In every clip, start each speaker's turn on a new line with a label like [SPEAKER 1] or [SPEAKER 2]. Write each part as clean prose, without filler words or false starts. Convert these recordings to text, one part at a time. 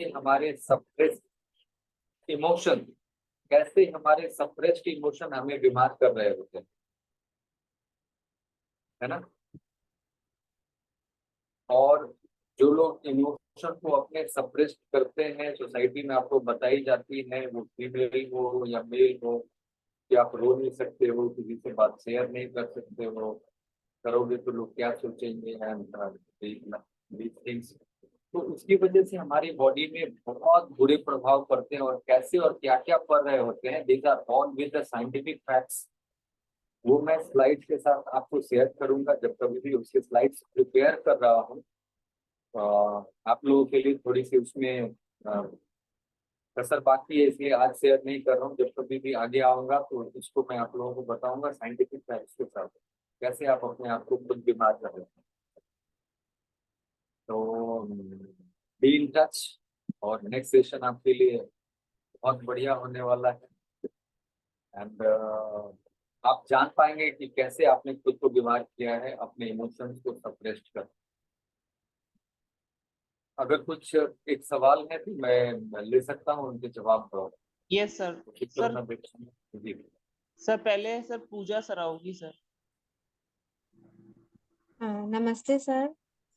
[SPEAKER 1] हमारे suppress emotion, कैसे हमारे सप्रेस्ड इमोशन हमें बीमार कर रहे होते हैं, है ना। और जो लोग इमोशन को अपने सप्रेस्ड करते हैं, सोसाइटी में आपको बताई जाती है, वो फीमेल हो या मेल हो, कि आप रो नहीं सकते हो, किसी से बात शेयर नहीं कर सकते हो, करोगे तो लोग क्या सोचेंगे, एंड these things। तो उसकी वजह से हमारी बॉडी में बहुत बुरे प्रभाव पड़ते हैं, और कैसे और क्या क्या पड़ रहे होते हैं, these are all with the scientific facts. वो मैं स्लाइड्स के साथ आपको शेयर करूंगा जब कभी भी उसके स्लाइड्स प्रिपेयर कर रहा हूँ। आप लोगों के लिए थोड़ी सी उसमें कसर बाकी है, इसलिए आज शेयर नहीं कर रहा हूँ। जब कभी भी आगे आऊंगा तो इसको मैं आप लोगों को बताऊंगा साइंटिफिक फैक्ट्स के साथ, कैसे आप अपने आप को खुद बीमार कर रहे हैं। तो बी इन टच, और नेक्स्ट सेशन आपके लिए बहुत बढ़िया होने वाला है। एंड आप जान पाएंगे कि कैसे आपने खुद को बीमार किया है अपने इमोशंस को सप्रेस्ड कर। अगर कुछ एक सवाल है तो मैं ले सकता हूँ उनके जवाब।
[SPEAKER 2] Yes sir. सर
[SPEAKER 1] जी
[SPEAKER 2] सर पहले सर पूजा सर आओगी सर।
[SPEAKER 3] हाँ, नमस्ते सर।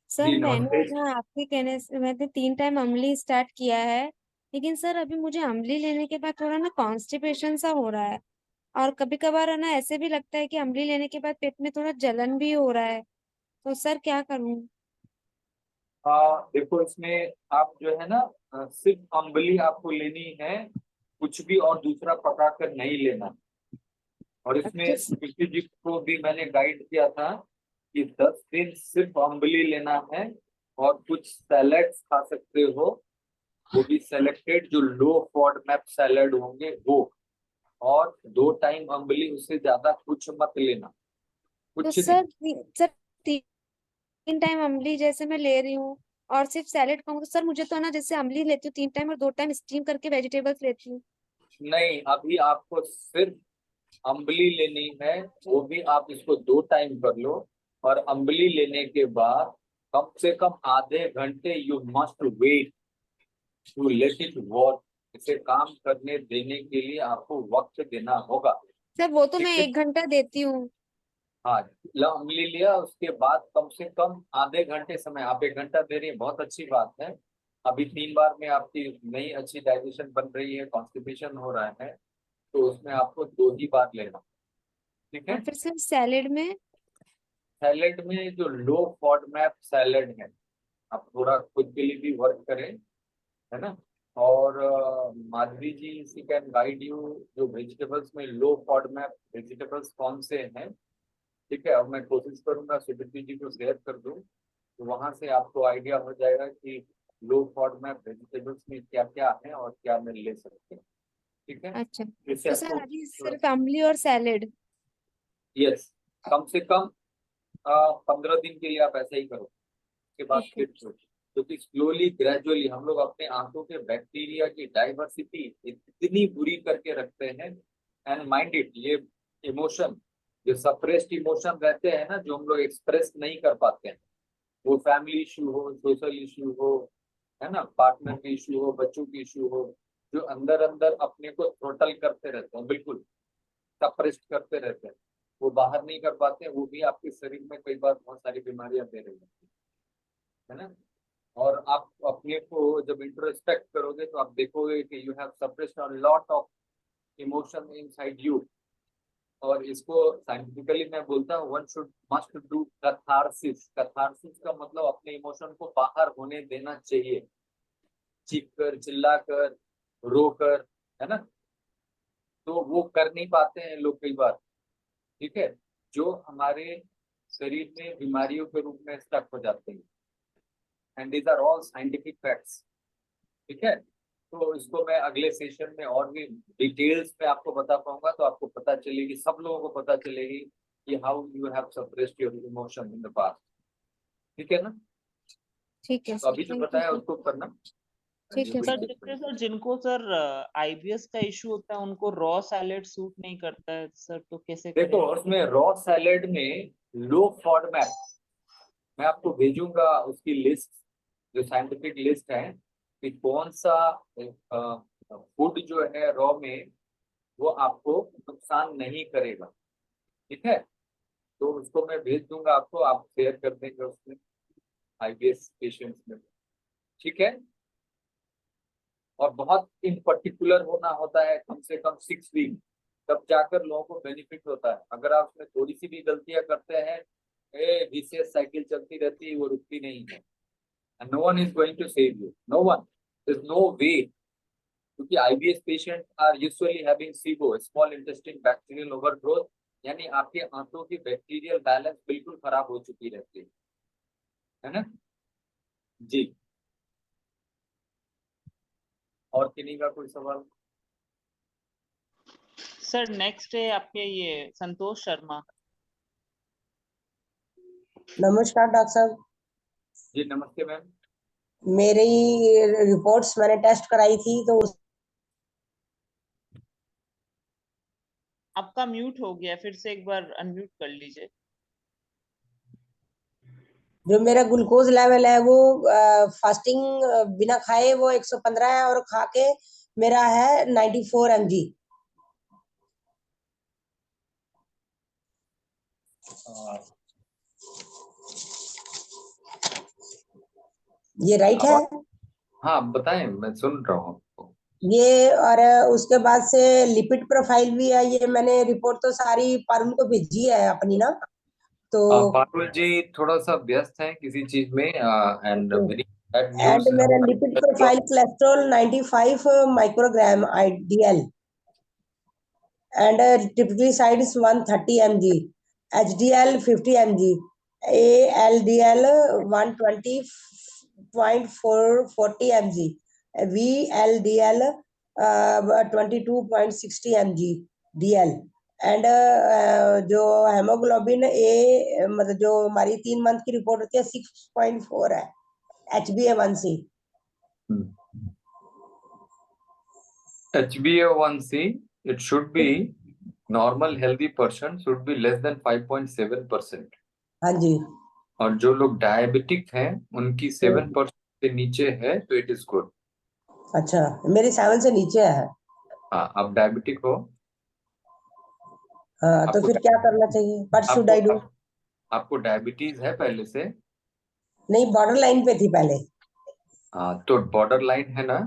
[SPEAKER 3] सर
[SPEAKER 1] जी नमस्ते।
[SPEAKER 3] मैंने ना आपके कहने से मैंने 3 टाइम अम्ली स्टार्ट किया है, लेकिन सर अभी मुझे अम्ली लेने के बाद थोड़ा ना कॉन्स्टिपेशन सा हो रहा है, और कभी कभार है ना ऐसे भी लगता है कि अम्ली लेने के बाद पेट में थोड़ा जलन भी हो रहा है। तो सर क्या करूं?
[SPEAKER 1] देखो इसमें आप जो है ना, सिर्फ अम्बली आपको लेनी है, कुछ भी और दूसरा पका कर नहीं लेना। और इसमें
[SPEAKER 3] अच्छा
[SPEAKER 1] कृषि जी को भी मैंने गाइड किया था कि 10 दिन सिर्फ अम्बली लेना है, और कुछ सैलेड्स खा सकते हो, वो भी सेलेक्टेड जो लो फॉडमैप सैलेड होंगे वो। और 2 टाइम अम्बली, उससे ज्यादा कुछ मत लेना,
[SPEAKER 3] तो
[SPEAKER 1] कुछ नहीं।
[SPEAKER 3] सर 3 टाइम अम्ली जैसे मैं ले रही हूँ और सिर्फ सैलेड खाऊंगी, सर मुझे तो ना जैसे अम्ली लेती हूँ 3 टाइम और 2 टाइम स्टीम करके वेजिटेबल्स लेती हूँ।
[SPEAKER 1] नहीं, अभी आपको सिर्फ अम्बली लेनी है, वो भी आप इसको 2 टाइम कर लो। और अम्बली लेने के बाद कम से कम आधे घंटे you must wait to let it work. इसे काम करने देने के लिए आपको वक्त देना होगा।
[SPEAKER 3] सर वो तो मैं
[SPEAKER 1] ठीक है।
[SPEAKER 3] 1 घंटा देती हूँ।
[SPEAKER 1] हाँ, अम्बली लिया, उसके बाद कम से कम आधे घंटे समय, आप 1 घंटा दे रही है, बहुत अच्छी बात है। अभी 3 बार में आपकी नई अच्छी डाइजेशन बन रही है, कॉन्स्टिपेशन हो रहा है, तो उसमें आपको 2 ही बार लेना। ठीक
[SPEAKER 3] और
[SPEAKER 1] है।
[SPEAKER 3] फिर सिर्फ सैलेड में?
[SPEAKER 1] सैलेड में जो लो फॉडमैप सैलेड है, आप थोड़ा खुद के लिए भी वर्क करें, है ना। और माधवी जी सी कैन गाइड यू, जो वेजिटेबल्स में लो फॉडमैप वेजिटेबल्स कौन से हैं। ठीक है, अब मैं कोशिश करूंगा सुकृति जी को शेयर कर दूं, तो वहां से आपको आइडिया हो जाएगा कि लो फॉडमैप वेजिटेबल्स में क्या क्या है और क्या मैं ले सकते हैं। ठीक है।
[SPEAKER 3] अच्छा,
[SPEAKER 1] इससे
[SPEAKER 3] तो सर
[SPEAKER 1] आपको
[SPEAKER 3] अभी सिर्फ अम्ली और सैलेड?
[SPEAKER 1] यस, कम से कम 15 दिन के लिए आप ऐसा ही करो, उसके बाद
[SPEAKER 3] ओके।
[SPEAKER 1] फिर छोड़ो। क्योंकि स्लोली ग्रेजुअली हम लोग अपने आंतों के बैक्टीरिया की डाइवर्सिटी इतनी बुरी करके रखते हैं। एंड माइंड इट, ये इमोशन, जो सप्रेस्ड इमोशन रहते हैं ना, जो हम लोग एक्सप्रेस नहीं कर पाते हैं, वो फैमिली इशू हो, सोशल इशू हो, है ना, पार्टनर की इशू हो, बच्चों की इशू हो, जो अंदर अंदर अपने को थ्रोटल करते रहते हैं, बिल्कुल सप्रेस्ड करते रहते हैं, वो बाहर नहीं कर पाते हैं, वो भी आपके शरीर में कई बार बहुत सारी बीमारियां दे रही हैं, है ना। और आप अपने को जब इंट्रोस्पेक्ट करोगे तो आप देखोगे कि you have suppressed a lot of emotion inside you. और इसको साइंटिफिकली मैं बोलता हूँ, one should must do catharsis. Catharsis का मतलब अपने इमोशन को बाहर होने देना चाहिए, चीख कर, चिल्ला कर, रो कर, है ना। तो वो कर नहीं पाते हैं लोग कई बार। ठीक है, जो हमारे शरीर में बीमारियों के रूप में स्टक हो जाते हैं, and these are all scientific facts. ठीक है। तो इसको मैं अगले सेशन में और भी डिटेल्स में आपको बता पाऊंगा, तो आपको पता चलेगी, सब लोगों को पता चलेगी कि how you have suppressed your emotion in the past. ठीक है ना।
[SPEAKER 3] ठीक है
[SPEAKER 1] तो
[SPEAKER 3] सर,
[SPEAKER 1] अभी जो
[SPEAKER 3] थैंक यू
[SPEAKER 1] बताया
[SPEAKER 3] सर।
[SPEAKER 1] उसको करना, एंड
[SPEAKER 3] ठीक
[SPEAKER 1] यू
[SPEAKER 3] है
[SPEAKER 1] विल
[SPEAKER 2] सर
[SPEAKER 3] सर।
[SPEAKER 1] गेट
[SPEAKER 2] जैसे सर जिनको सर आईबीएस का इशू होता है उनको रॉ सैलेड सूट नहीं करता है सर, तो कैसे
[SPEAKER 1] देखो
[SPEAKER 2] करें?
[SPEAKER 1] उसमें रॉ सैलेड में लो फॉडमैप, मैं आपको भेजूंगा उसकी लिस्ट, जो साइंटिफिक लिस्ट है, कि कौन सा फूड जो है रॉ में वो आपको नुकसान नहीं करेगा। ठीक है, तो उसको मैं भेज दूंगा आपको, आप शेयर कर देंगे उसमें आईबीएस पेशेंट्स में। ठीक है, और बहुत इन पर्टिकुलर होना होता है, कम से कम 6 वीक, तब जाकर लोगों को बेनिफिट होता है। अगर आप उसमें थोड़ी सी भी गलतियां करते हैं, विशेष साइकिल चलती रहती है, वो रुकती नहीं है। And no one is going to save you. No one. There's no way. क्योंकि IBS patients are usually having SIBO, small intestine bacterial overgrowth, यानी आपके आंतों की बैक्टीरियल बैलेंस बिल्कुल खराब हो चुकी रहती है ना जी। और किन्हीं का कोई सवाल?
[SPEAKER 2] सर नेक्स्ट है आपके ये संतोष शर्मा।
[SPEAKER 4] नमस्कार डॉक्टर साहब।
[SPEAKER 1] जी नमस्ते मैम।
[SPEAKER 4] मेरी रिपोर्ट्स मैंने टेस्ट कराई थी तो
[SPEAKER 2] आपका म्यूट हो गया, फिर से एक बार अनम्यूट कर लीजिए।
[SPEAKER 4] जो मेरा ग्लूकोज लेवल है वो फास्टिंग बिना खाए वो 115 है और खा के मेरा है 94 mg। ये राइट है?
[SPEAKER 1] हाँ बताएं, मैं सुन रहा हूँ आपको।
[SPEAKER 4] ये और उसके बाद से लिपिड प्रोफाइल भी है। ये मैंने रिपोर्ट तो सारी पारुल को भेजी है अपनी ना, तो
[SPEAKER 1] पारुल जी थोड़ा सा व्यस्त हैं किसी चीज में, and very bad
[SPEAKER 4] and
[SPEAKER 1] news.
[SPEAKER 4] मेरा lipid profile cholesterol 95 microgram IDL and triglycerides 130 mg, HDL 50 mg, ALDL 120.40 mg, VLDL 22.60 mg DL and जो हेमोग्लोबिन ए मतलब जो हमारी 3 मंथ की रिपोर्ट होती है 6.4 है HbA1c।
[SPEAKER 1] HbA1c, it should be normal healthy person should be less than 5.7%।
[SPEAKER 4] हाँ जी।
[SPEAKER 1] और जो लोग डायबिटिक हैं उनकी 7% से नीचे है तो इट इज गुड।
[SPEAKER 4] अच्छा, मेरी 7 से नीचे है।
[SPEAKER 1] हाँ, आप डायबिटिक हो।
[SPEAKER 4] हाँ, तो
[SPEAKER 1] आपको
[SPEAKER 4] फिर क्या करना चाहिए? What should I do?
[SPEAKER 1] आपको डायबिटीज है पहले से?
[SPEAKER 4] नहीं, बॉर्डर लाइन पे थी पहले।
[SPEAKER 1] हाँ, तो बॉर्डर लाइन है ना,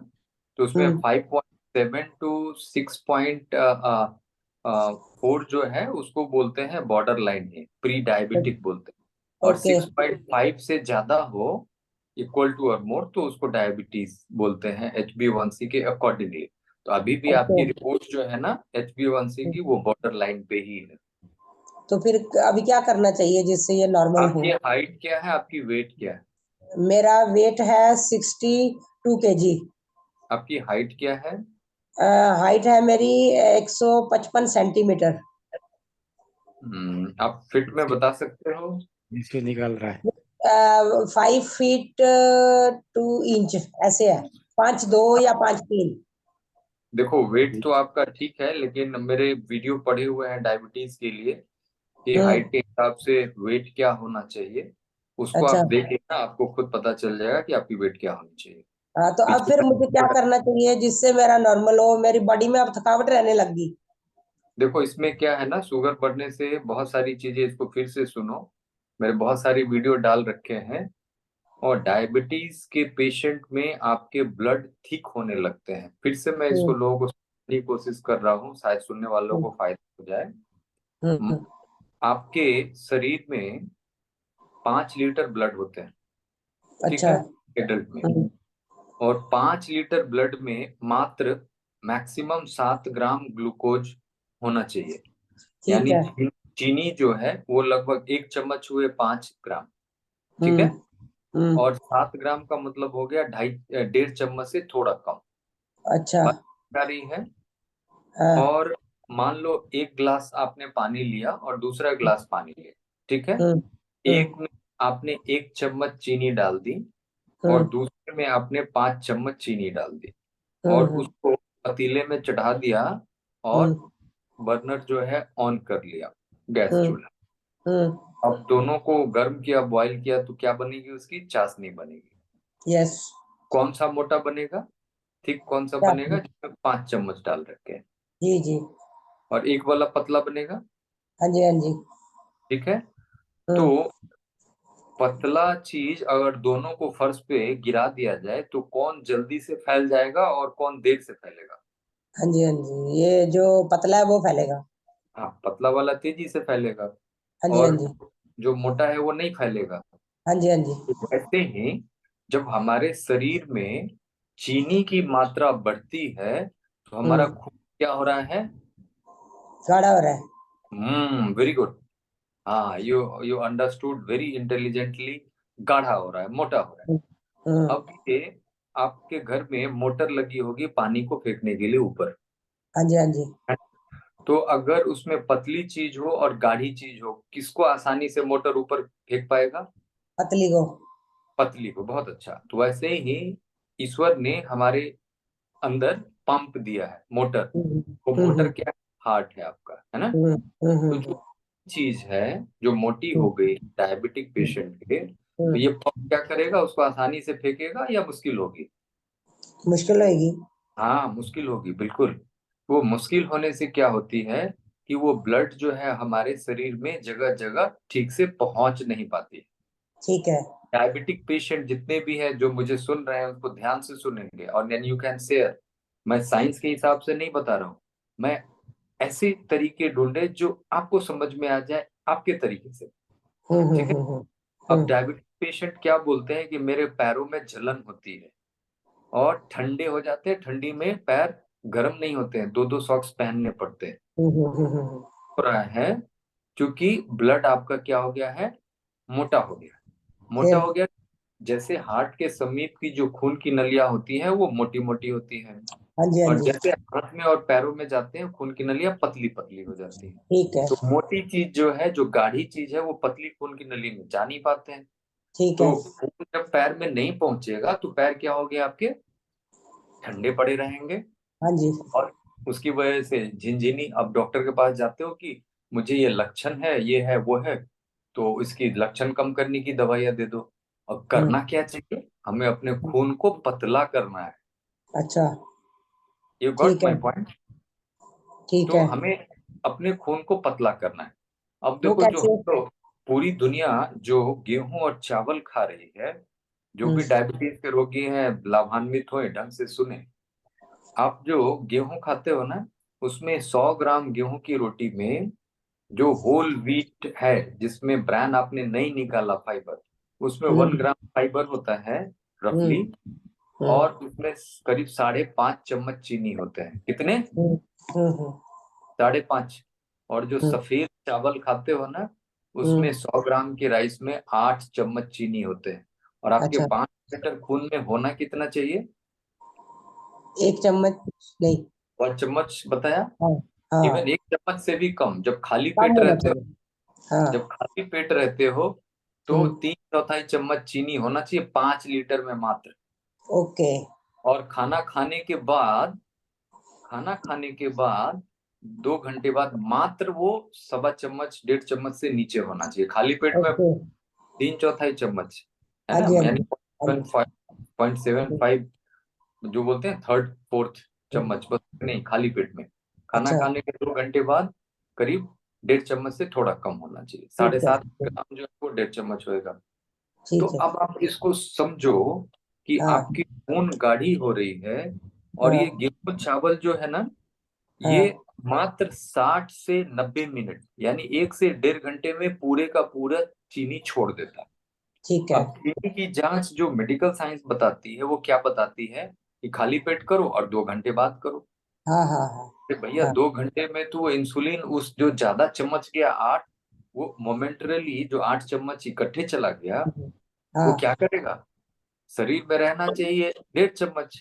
[SPEAKER 1] तो उसमें 5.7 टू 6.4 जो है उसको बोलते हैं बॉर्डर लाइन है, प्री डायबिटिक बोलते हैं। और
[SPEAKER 4] ओके
[SPEAKER 1] 6.5 से ज्यादा हो, इक्वल टू और मोर, तो उसको डायबिटीज बोलते हैं HbA1c के अकॉर्डिंगली। तो अभी भी
[SPEAKER 4] ओके।
[SPEAKER 1] आपकी रिपोर्ट जो है ना HbA1c की, वो बॉर्डर लाइन पे ही है।
[SPEAKER 4] तो फिर अभी क्या करना चाहिए जिससे ये नॉर्मल हो?
[SPEAKER 1] आपकी हाइट क्या है, आपकी वेट क्या है?
[SPEAKER 4] मेरा वेट है 62 kg।
[SPEAKER 1] आपकी हाइट क्या है?
[SPEAKER 4] हाइट है मेरी 155 सेंटीमीटर।
[SPEAKER 1] आप फिट में बता सकते हो?
[SPEAKER 5] इसलिए निकाल रहा है।
[SPEAKER 4] 5 फीट 2 इंच ऐसे है, 5'2" या 5'3"।
[SPEAKER 1] देखो वेट तो आपका ठीक है, लेकिन मेरे वीडियो पड़े हुए हैं डायबिटीज के लिए कि हाइट के हिसाब से वेट क्या होना चाहिए, उसको
[SPEAKER 4] अच्छा।
[SPEAKER 1] आप देख लेना, आपको खुद पता चल जाएगा कि आपकी वेट क्या होनी चाहिए।
[SPEAKER 4] हाँ, तो अब फिर मुझे क्या करना चाहिए जिससे मेरा नॉर्मल हो? मेरी बॉडी में अब थकावट रहने लगी।
[SPEAKER 1] देखो इसमें क्या है ना, शुगर बढ़ने से बहुत सारी चीजें, इसको फिर से सुनो, मेरे बहुत सारी वीडियो डाल रखे हैं। और डायबिटीज के पेशेंट में आपके ब्लड थिक होने लगते हैं। फिर से मैं इसको लोगों को समझाने की कोशिश कर रहा हूँ, शायद सुनने वालों को फायदा हो जाए। आपके शरीर में 5 लीटर ब्लड होते हैं, ठीक
[SPEAKER 4] अच्छा।
[SPEAKER 1] है, एडल्ट में। और 5 लीटर ब्लड में मात्र मैक्सिमम 7 ग्राम ग्लूकोज होना चाहिए।
[SPEAKER 4] ठीक
[SPEAKER 1] यानी
[SPEAKER 4] है।
[SPEAKER 1] चीनी जो है वो लगभग 1 चम्मच हुए 5 ग्राम, ठीक है। और 7 ग्राम का मतलब हो गया 1.5 चम्मच से थोड़ा कम।
[SPEAKER 4] अच्छा।
[SPEAKER 1] बात आ रही है?
[SPEAKER 4] हाँ।
[SPEAKER 1] और मान लो 1 गिलास आपने पानी लिया और दूसरा गिलास पानी लिया, ठीक है। एक में आपने 1 चम्मच चीनी डाल दी और दूसरे में आपने 5 चम्मच चीनी डाल दी और उसको पतीले में चढ़ा दिया और बर्नर जो है ऑन कर लिया, गैस चूल्हा। अब दोनों को गर्म किया, बॉईल किया, तो क्या बनेगी? उसकी चाशनी बनेगी।
[SPEAKER 4] यस।
[SPEAKER 1] कौन सा मोटा बनेगा, थिक कौन सा
[SPEAKER 4] क्या?
[SPEAKER 1] बनेगा जिसमें 5 चम्मच डाल रखे हैं,
[SPEAKER 4] जी जी।
[SPEAKER 1] और एक वाला पतला बनेगा।
[SPEAKER 4] हाँ जी हाँ जी।
[SPEAKER 1] ठीक है, तो
[SPEAKER 4] हम्म।
[SPEAKER 1] पतला चीज अगर दोनों को फर्श पे गिरा दिया जाए तो कौन जल्दी से फैल जाएगा और कौन देर से फैलेगा?
[SPEAKER 4] हाँ जी हाँ जी, ये जो पतला है वो फैलेगा।
[SPEAKER 1] हाँ, पतला वाला तेजी से फैलेगा
[SPEAKER 4] हाँ जी हाँ
[SPEAKER 1] और
[SPEAKER 4] जी।
[SPEAKER 1] जो मोटा है वो नहीं फैलेगा।
[SPEAKER 4] हाँ जी हाँ जी।
[SPEAKER 1] तो वैसे ही जब हमारे शरीर में चीनी की मात्रा बढ़ती है तो हमारा
[SPEAKER 4] हम्म।
[SPEAKER 1] खून क्या हो रहा है?
[SPEAKER 4] गाढ़ा हो रहा है।
[SPEAKER 1] Very good. हाँ, you you understood very intelligently. गाढ़ा हो रहा है, मोटा हो रहा है।
[SPEAKER 4] हम्म। हम्म।
[SPEAKER 1] अब ये आपके घर में मोटर लगी होगी पानी को फेंकने के लिए ऊपर,
[SPEAKER 4] हाँ जी हाँ जी।
[SPEAKER 1] तो अगर उसमें पतली चीज हो और गाढ़ी चीज हो, किसको आसानी से मोटर ऊपर फेंक पाएगा?
[SPEAKER 4] पतली को।
[SPEAKER 1] पतली को। बहुत अच्छा। तो वैसे ही ईश्वर ने हमारे अंदर पंप दिया है, मोटर।
[SPEAKER 4] हम्म।
[SPEAKER 1] वो मोटर
[SPEAKER 4] हम्म।
[SPEAKER 1] क्या है? हार्ट है आपका, है ना?
[SPEAKER 4] हम्म। हम्म।
[SPEAKER 1] तो
[SPEAKER 4] हम्म।
[SPEAKER 1] जो चीज है जो मोटी
[SPEAKER 4] हम्म।
[SPEAKER 1] हो गई डायबिटिक पेशेंट के, तो
[SPEAKER 4] हम्म।
[SPEAKER 1] ये पंप क्या करेगा? उसको आसानी से फेंकेगा या मुश्किल होगी?
[SPEAKER 4] मुश्किल होगी।
[SPEAKER 1] हाँ, मुश्किल होगी, बिल्कुल। वो मुश्किल होने से क्या होती है कि वो ब्लड जो है हमारे शरीर में जगह जगह ठीक से पहुंच नहीं पाती।
[SPEAKER 4] ठीक है।
[SPEAKER 1] डायबिटिक पेशेंट जितने भी हैं जो मुझे सुन रहे हैं उनको ध्यान से सुनेंगे, और देन यू कैन शेयर। मैं साइंस के हिसाब से नहीं बता रहा हूँ, मैं ऐसे तरीके ढूंढे जो आपको समझ में आ जाए आपके तरीके से। ठीक है।
[SPEAKER 4] हम्म।
[SPEAKER 1] अब
[SPEAKER 4] हम्म।
[SPEAKER 1] डायबिटिक पेशेंट क्या बोलते हैं कि मेरे पैरों में जलन होती है और ठंडे हो जाते हैं, ठंडी में पैर गर्म नहीं होते हैं, दो दो सॉक्स पहनने पड़ते हैं। हो रहा है क्योंकि ब्लड आपका क्या हो गया है? मोटा हो गया। मोटा
[SPEAKER 4] फिर।
[SPEAKER 1] हो गया। जैसे हार्ट के समीप की जो खून की नलियां होती हैं वो मोटी मोटी होती हैं,
[SPEAKER 4] हाँ जी हाँ
[SPEAKER 1] और
[SPEAKER 4] जी।
[SPEAKER 1] जैसे हाथ में और पैरों में जाते हैं खून की नलियां पतली पतली हो जाती हैं।
[SPEAKER 4] ठीक है।
[SPEAKER 1] तो मोटी चीज जो है, जो गाढ़ी चीज है, वो पतली खून की नली में जा नहीं पाते हैं।
[SPEAKER 4] ठीक है।
[SPEAKER 1] तो खून जब पैर में नहीं पहुंचेगा तो पैर क्या हो गया आपके? ठंडे पड़े रहेंगे।
[SPEAKER 4] हाँ जी।
[SPEAKER 1] और उसकी वजह से झिनझिनी। अब डॉक्टर के पास जाते हो कि मुझे ये लक्षण है, ये है, वो है, तो इसकी लक्षण कम करने की दवाइयां दे दो। अब
[SPEAKER 4] हम्म।
[SPEAKER 1] करना क्या चाहिए? हमें अपने खून को पतला करना है।
[SPEAKER 4] अच्छा।
[SPEAKER 1] यू गॉट
[SPEAKER 4] ठीक है।
[SPEAKER 1] My point?
[SPEAKER 4] ठीक
[SPEAKER 1] तो
[SPEAKER 4] है।
[SPEAKER 1] हमें अपने खून को पतला करना है। अब
[SPEAKER 4] वो
[SPEAKER 1] देखो, जो
[SPEAKER 4] कैसे?
[SPEAKER 1] हम लोग पूरी दुनिया जो गेहूं और चावल खा रही है, जो
[SPEAKER 4] हम्म।
[SPEAKER 1] भी डायबिटीज के रोगी हैं लाभान्वित होए, ढंग से सुने। आप जो गेहूं खाते हो ना, उसमें 100 ग्राम गेहूं की रोटी में जो होल व्हीट है, जिसमें ब्रांड आपने नहीं निकाला फाइबर, उसमें 1 ग्राम फाइबर होता है
[SPEAKER 4] हम्म।
[SPEAKER 1] रफली।
[SPEAKER 4] हम्म।
[SPEAKER 1] और उसमें करीब 5.5 चम्मच चीनी होते हैं। कितने?
[SPEAKER 4] हम्म। हम्म।
[SPEAKER 1] 5.5। और जो
[SPEAKER 4] हम्म।
[SPEAKER 1] सफेद चावल खाते हो ना, उसमें
[SPEAKER 4] हम्म।
[SPEAKER 1] 100 ग्राम की राइस में 8 चम्मच चीनी होते हैं। और आपके
[SPEAKER 4] अच्छा।
[SPEAKER 1] 5 लीटर खून में होना कितना चाहिए?
[SPEAKER 4] 1 चम्मच? नहीं।
[SPEAKER 1] 1 चम्मच बताया।
[SPEAKER 4] हाँ। हाँ।
[SPEAKER 1] इवन 1 चम्मच से भी कम। जब खाली
[SPEAKER 4] कम
[SPEAKER 1] पेट
[SPEAKER 4] होना
[SPEAKER 1] रहते हो,
[SPEAKER 4] चाहिए। हाँ।
[SPEAKER 1] जब खाली पेट रहते हो तो
[SPEAKER 4] हम्म।
[SPEAKER 1] 3/4 चम्मच चीनी होना चाहिए 5 लीटर में मात्र।
[SPEAKER 4] ओके।
[SPEAKER 1] और खाना खाने के बाद 2 घंटे बाद मात्र वो 1.25 चम्मच 1.5 चम्मच से नीचे होना चाहिए। खाली पेट में
[SPEAKER 4] ओके।
[SPEAKER 1] 3/4 चम्मच, है
[SPEAKER 4] हाँ
[SPEAKER 1] ना?
[SPEAKER 4] जी हाँ
[SPEAKER 1] यानी
[SPEAKER 4] जी। हाँ जी।
[SPEAKER 1] 0.75 जो बोलते हैं थर्ड फोर्थ
[SPEAKER 4] हम्म।
[SPEAKER 1] चम्मच, बस नहीं, खाली पेट में। खाना
[SPEAKER 4] अच्छा।
[SPEAKER 1] खाने के 2 घंटे बाद करीब 1.5 चम्मच से थोड़ा कम होना चाहिए। साढ़े
[SPEAKER 4] ठीक है।
[SPEAKER 1] सात ग्राम जो है वो 1.5 चम्मच होएगा। तो
[SPEAKER 4] ठीक है।
[SPEAKER 1] अब आप इसको समझो कि
[SPEAKER 4] हाँ।
[SPEAKER 1] आपकी खून गाढ़ी हो रही है, और ये
[SPEAKER 4] हाँ।
[SPEAKER 1] गेहूं चावल जो है ना, ये
[SPEAKER 4] हाँ।
[SPEAKER 1] मात्र 60 से 90 मिनट यानी 1 से 1.5 घंटे में पूरे का पूरा चीनी छोड़ देता है।
[SPEAKER 4] ठीक है।
[SPEAKER 1] अब चीनी की जांच जो मेडिकल साइंस बताती है वो क्या बताती है कि खाली पेट करो और 2 घंटे बाद करो।
[SPEAKER 4] हाँ हाँ हाँ।
[SPEAKER 1] अरे भैया,
[SPEAKER 4] हाँ।
[SPEAKER 1] 2 घंटे में तो वो इंसुलिन उस जो ज्यादा चम्मच गया 8, वो मोमेंटरली जो 8 चम्मच इकट्ठे चला गया, वो
[SPEAKER 4] हाँ।
[SPEAKER 1] क्या करेगा? शरीर में रहना चाहिए 1.5 चम्मच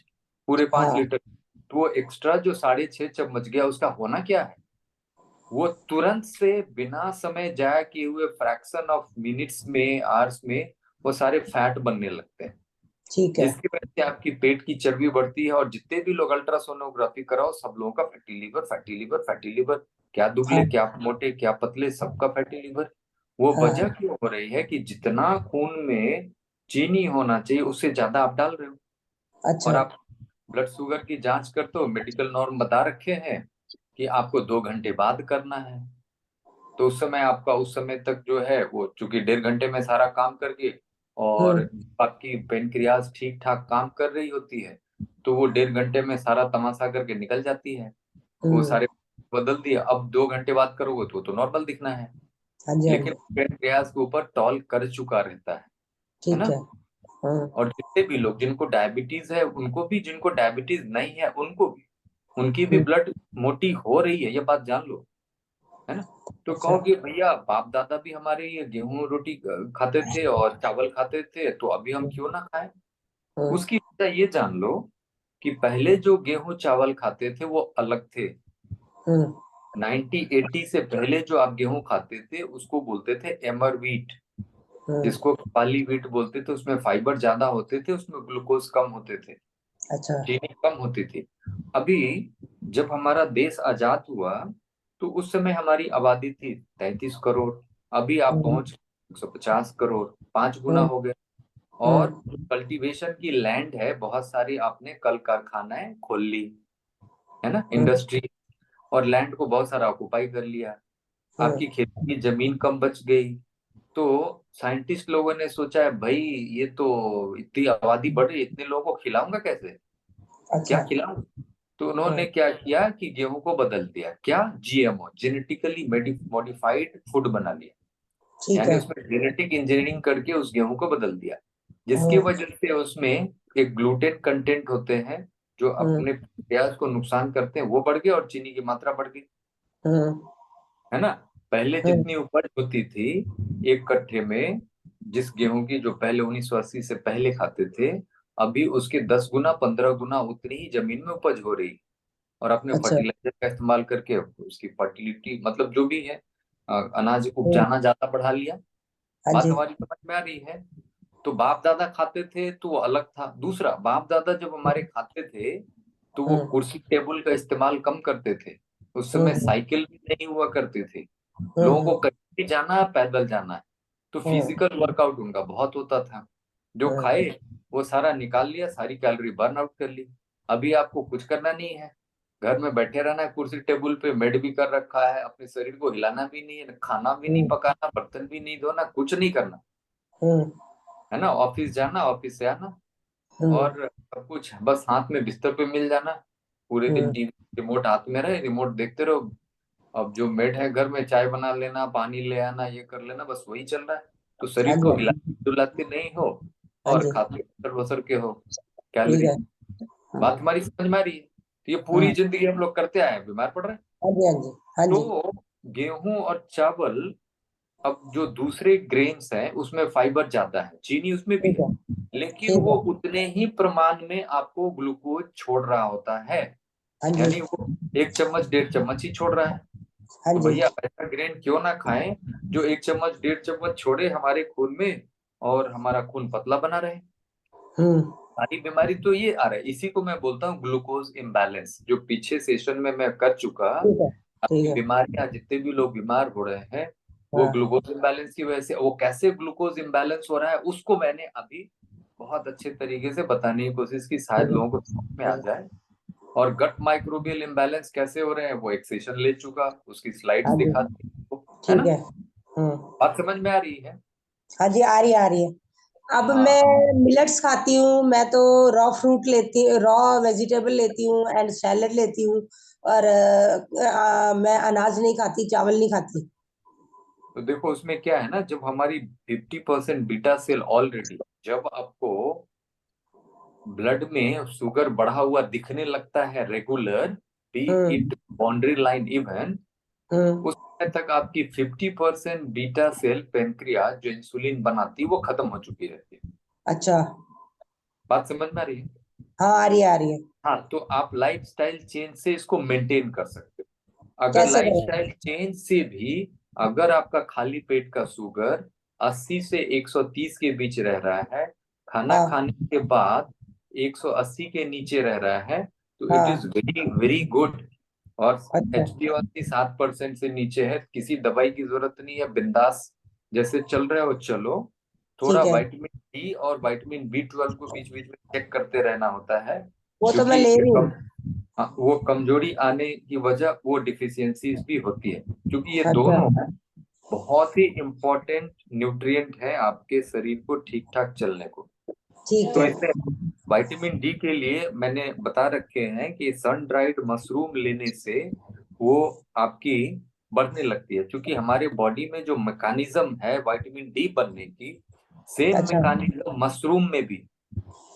[SPEAKER 1] पूरे पांच
[SPEAKER 4] हाँ।
[SPEAKER 1] लीटर तो वो एक्स्ट्रा जो 6.5 चम्मच गया उसका होना क्या है? वो तुरंत से बिना समय जाया किए हुए फ्रैक्शन ऑफ मिनट्स में, आवर्स में, वो सारे फैट बनने लगते हैं।
[SPEAKER 4] ठीक है।
[SPEAKER 1] जिसकी वजह से आपकी पेट की चर्बी बढ़ती है। और जितने भी लोग अल्ट्रासोनोग्राफी कराओ, सब लोगों का fatty liver, fatty liver, fatty liver. क्या दुबले,
[SPEAKER 4] हाँ।
[SPEAKER 1] क्या मोटे, क्या पतले, सबका फैटी लीवर। वो
[SPEAKER 4] हाँ।
[SPEAKER 1] वजह क्यों हो रही है कि जितना खून में चीनी होना चाहिए उससे ज्यादा आप डाल रहे हो। और
[SPEAKER 4] अच्छा।
[SPEAKER 1] आप ब्लड शुगर की जांच करते हो, मेडिकल नॉर्म बता रखे हैं कि आपको 2 घंटे बाद करना है। तो उस समय आपका उस समय तक जो है वो चूंकि 1.5 घंटे में सारा काम करके और आपकी पेनक्रियाज ठीक ठाक काम कर रही होती है, तो वो 1.5 घंटे में सारा तमाशा करके निकल जाती है। वो सारे बदल दिया, अब 2 घंटे बाद करोगे तो नॉर्मल दिखना है,
[SPEAKER 4] हाँ जी, हाँ
[SPEAKER 1] लेकिन
[SPEAKER 4] जी,
[SPEAKER 1] पेनक्रियाज के ऊपर टॉल कर चुका रहता है
[SPEAKER 4] ठीक
[SPEAKER 1] ना।
[SPEAKER 4] है। हाँ,
[SPEAKER 1] और जितने भी लोग जिनको डायबिटीज है उनको भी, जिनको डायबिटीज नहीं है उनको भी, उनकी भी ब्लड मोटी हो रही है, ये बात जान लो, है ना। तो
[SPEAKER 4] अच्छा।
[SPEAKER 1] कहोगे भैया बाप दादा भी हमारे ये गेहूं रोटी खाते थे और चावल खाते थे, तो अभी हम क्यों ना खाएं।
[SPEAKER 4] हाँ,
[SPEAKER 1] उसकी वजह ये जान लो कि पहले जो गेहूं चावल खाते थे वो अलग थे।
[SPEAKER 4] हाँ,
[SPEAKER 1] 1980 से पहले जो आप गेहूं खाते थे उसको बोलते थे एमर व्हीट,
[SPEAKER 4] हाँ,
[SPEAKER 1] जिसको काली व्हीट बोलते थे। उसमें फाइबर ज्यादा होते थे, उसमें ग्लूकोज कम होते थे,
[SPEAKER 4] अच्छा।
[SPEAKER 1] चीनी कम होती थी। अभी जब हमारा देश आजाद हुआ तो उस समय हमारी आबादी थी 33 करोड़, अभी आप
[SPEAKER 4] हम्म,
[SPEAKER 1] पहुंच 150 करोड़, 5 गुना
[SPEAKER 4] हम्म,
[SPEAKER 1] हो गए। और
[SPEAKER 4] हम्म,
[SPEAKER 1] कल्टीवेशन की लैंड है बहुत सारी, आपने कल कारखानाएं खोल ली, है ना,
[SPEAKER 4] हम्म,
[SPEAKER 1] इंडस्ट्री, और लैंड को बहुत सारा ऑक्युपाई कर लिया।
[SPEAKER 4] हम्म,
[SPEAKER 1] आपकी खेती की जमीन कम बच गई। तो साइंटिस्ट लोगों ने सोचा है भाई ये तो इतनी आबादी बढ़ रही है, इतने लोगों को खिलाऊंगा कैसे, क्या
[SPEAKER 4] अच्छा।
[SPEAKER 1] खिलाऊं। तो
[SPEAKER 4] हाँ,
[SPEAKER 1] उन्होंने क्या किया कि गेहूं को बदल दिया, क्या, जीएमओ, जेनेटिकली मॉडिफाइड फूड बना लिया।
[SPEAKER 4] ठीक
[SPEAKER 1] यानी
[SPEAKER 4] है।
[SPEAKER 1] उसमें जेनेटिक इंजीनियरिंग करके उस गेहूं को बदल दिया, जिसकी
[SPEAKER 4] हाँ,
[SPEAKER 1] वजह से उसमें एक ग्लूटेन कंटेंट होते हैं जो
[SPEAKER 4] हम्म,
[SPEAKER 1] अपने प्याज को नुकसान करते हैं, वो बढ़ गए और चीनी की मात्रा बढ़ गई,
[SPEAKER 4] हम्म,
[SPEAKER 1] है ना। पहले
[SPEAKER 4] हम्म,
[SPEAKER 1] जितनी उपज होती थी एक कट्ठे में, जिस गेहूं की जो पहले 1980 से पहले खाते थे, अभी उसके 10 गुना 15 गुना उतनी ही जमीन में उपज हो रही। और अपने
[SPEAKER 4] अच्छा।
[SPEAKER 1] फर्टिलाइजर का इस्तेमाल करके उसकी फर्टिलिटी मतलब जो भी है, अनाज
[SPEAKER 4] हम्म,
[SPEAKER 1] उपजाना ज्यादा बढ़ा लिया।
[SPEAKER 4] हाँ
[SPEAKER 1] बात
[SPEAKER 4] जी।
[SPEAKER 1] हमारी समझ में आ रही है। तो बाप दादा खाते थे तो वो अलग था। दूसरा, बाप दादा जब हमारे खाते थे तो वो
[SPEAKER 4] हम्म,
[SPEAKER 1] कुर्सी टेबल का इस्तेमाल कम करते थे। उस समय
[SPEAKER 4] हम्म,
[SPEAKER 1] साइकिल भी नहीं हुआ करते थे, लोगों
[SPEAKER 4] हम्म,
[SPEAKER 1] को कहीं भी जाना है पैदल जाना है, तो
[SPEAKER 4] हम्म,
[SPEAKER 1] फिजिकल वर्कआउट उनका बहुत होता था। जो
[SPEAKER 4] हम्म,
[SPEAKER 1] खाए वो सारा निकाल लिया, सारी कैलोरी बर्न आउट कर ली। अभी आपको कुछ करना नहीं है, घर में बैठे रहना है, कुर्सी टेबल पे मेड भी कर रखा है, अपने शरीर को हिलाना भी नहीं है, खाना भी नहीं
[SPEAKER 4] हम्म,
[SPEAKER 1] पकाना, बर्तन भी नहीं धोना, कुछ नहीं करना,
[SPEAKER 4] हम्म,
[SPEAKER 1] है ना। ऑफिस जाना, ऑफिस से आना,
[SPEAKER 4] हम्म,
[SPEAKER 1] और सब कुछ बस हाथ में बिस्तर पे मिल जाना। पूरे दिन
[SPEAKER 4] हम्म,
[SPEAKER 1] टीवी रिमोट हाथ में रहे, रिमोट देखते रहो। अब जो मेड है घर में, चाय बना लेना, पानी ले आना, ये कर लेना, बस वही चल रहा है। तो
[SPEAKER 4] हाँ
[SPEAKER 1] शरीर
[SPEAKER 4] जी,
[SPEAKER 1] को
[SPEAKER 4] हाँ जी,
[SPEAKER 1] हिलाते डुलाते नहीं हो
[SPEAKER 4] हाँ
[SPEAKER 1] और
[SPEAKER 4] जी,
[SPEAKER 1] खाते बसर बसर के हो
[SPEAKER 4] ठीक
[SPEAKER 1] कैलोरी।
[SPEAKER 4] है।
[SPEAKER 1] बात हमारी समझ में आ रही है। तो ये पूरी
[SPEAKER 4] हाँ,
[SPEAKER 1] जिंदगी हम लोग करते आए हैं, बीमार पड़ रहे हैं।
[SPEAKER 4] हाँ जी, हाँ जी, हाँ जी,
[SPEAKER 1] तो गेहूं और चावल, अब जो दूसरे ग्रेन्स हैं उसमें फाइबर ज्यादा है, चीनी उसमें भी
[SPEAKER 4] ठीक
[SPEAKER 1] है,
[SPEAKER 4] है,
[SPEAKER 1] लेकिन
[SPEAKER 4] ठीक
[SPEAKER 1] वो
[SPEAKER 4] है।
[SPEAKER 1] उतने ही प्रमाण में आपको ग्लूकोज छोड़ रहा होता है।
[SPEAKER 4] हाँ जी,
[SPEAKER 1] यानी वो 1 चम्मच 1.5 चम्मच ही छोड़ रहा है।
[SPEAKER 4] हाँ
[SPEAKER 1] तो
[SPEAKER 4] जी,
[SPEAKER 1] भैया ऐसा ग्रेन क्यों ना खाएं जो 1 चम्मच 1.5 चम्मच छोड़े हमारे खून में, और हमारा खून पतला बना रहे।
[SPEAKER 4] हम्म,
[SPEAKER 1] सारी बीमारी तो ये आ रहा है, इसी को मैं बोलता हूँ ग्लूकोज इम्बैलेंस, जो पीछे सेशन में मैं कर चुका।
[SPEAKER 4] ठीक है, ठीक
[SPEAKER 1] आपकी
[SPEAKER 4] है।
[SPEAKER 1] बीमारियां, जितने भी लोग बीमार हो रहे हैं वो
[SPEAKER 4] हाँ,
[SPEAKER 1] ग्लूकोज इम्बैलेंस की वजह से। वो कैसे ग्लूकोज इम्बैलेंस हो रहा है उसको मैंने अभी बहुत अच्छे तरीके से बताने की कोशिश की, शायद
[SPEAKER 4] ठीक है,
[SPEAKER 1] लोगों को समझ में आ
[SPEAKER 4] ठीक है,
[SPEAKER 1] जाए। और गट माइक्रोबियल इम्बैलेंस कैसे हो रहे हैं वो एक सेशन ले चुका, उसकी स्लाइड्स
[SPEAKER 4] हाँ जी,
[SPEAKER 1] दिखा दी, है
[SPEAKER 4] ठीक
[SPEAKER 1] ना।
[SPEAKER 4] है। हम्म,
[SPEAKER 1] बात समझ में आ रही है।
[SPEAKER 4] हाँ जी, आ रही है, आ रही है। अब
[SPEAKER 1] हाँ
[SPEAKER 4] मैं मिलेट्स खाती हूँ, मैं तो रॉ फ्रूट लेती, रॉ वेजिटेबल लेती हूँ एंड सैलेड लेती हूँ। और मैं अनाज नहीं खाती, चावल नहीं खाती।
[SPEAKER 1] तो देखो उसमें क्या है ना, जब हमारी 50% बीटा सेल ऑलरेडी, जब आपको ब्लड में शुगर बढ़ा हुआ दिखने लगता है regular, B
[SPEAKER 4] hmm,
[SPEAKER 1] it boundary line even,
[SPEAKER 4] hmm,
[SPEAKER 1] उस समय तक आपकी 50% बीटा सेल पेनक्रियाज जो इंसुलिन बनाती है वो खत्म हो चुकी रहती है।
[SPEAKER 4] अच्छा।
[SPEAKER 1] बात समझ में आ रही है।
[SPEAKER 4] हाँ, आ रही है, आ रही है।
[SPEAKER 1] हाँ, तो आप लाइफस्टाइल चेंज से इसको मेंटेन कर सकते हो। अगर
[SPEAKER 4] कैसे करें?
[SPEAKER 1] लाइफस्टाइल चेंज से भी, अगर आपका खाली पेट का शुगर 80 से 130 के बीच रह रहा है, खाना
[SPEAKER 4] हाँ,
[SPEAKER 1] खाने के बाद 180 के नीचे रह रहा है, तो इट
[SPEAKER 4] हाँ,
[SPEAKER 1] इज वेरी वेरी गुड। और
[SPEAKER 4] अच्छा,
[SPEAKER 1] HbA1c 7% से नीचे है, किसी दवाई की जरूरत नहीं है, बिंदास जैसे चल रहे हो चलो। थोड़ा
[SPEAKER 4] ठीक है।
[SPEAKER 1] विटामिन डी और विटामिन B12 को बीच बीच में चेक करते रहना होता है,
[SPEAKER 4] वो तो मैं
[SPEAKER 1] क्योंकि
[SPEAKER 4] ले रही हूँ।
[SPEAKER 1] हाँ, वो कमजोरी आने की वजह वो डिफिशियंसीज भी होती है, क्योंकि ये
[SPEAKER 4] अच्छा
[SPEAKER 1] दोनों बहुत ही इम्पोर्टेंट न्यूट्रिएंट है आपके शरीर को ठीक ठाक चलने को।
[SPEAKER 4] ठीक
[SPEAKER 1] तो
[SPEAKER 4] है।
[SPEAKER 1] इसमें विटामिन डी के लिए मैंने बता रखे हैं कि सन ड्राइड मशरूम लेने से वो आपकी बढ़ने लगती है, क्योंकि हमारे बॉडी में जो मैकेनिज्म है विटामिन डी बनने की, सेम
[SPEAKER 4] अच्छा
[SPEAKER 1] मैकेनिज्म मशरूम में भी।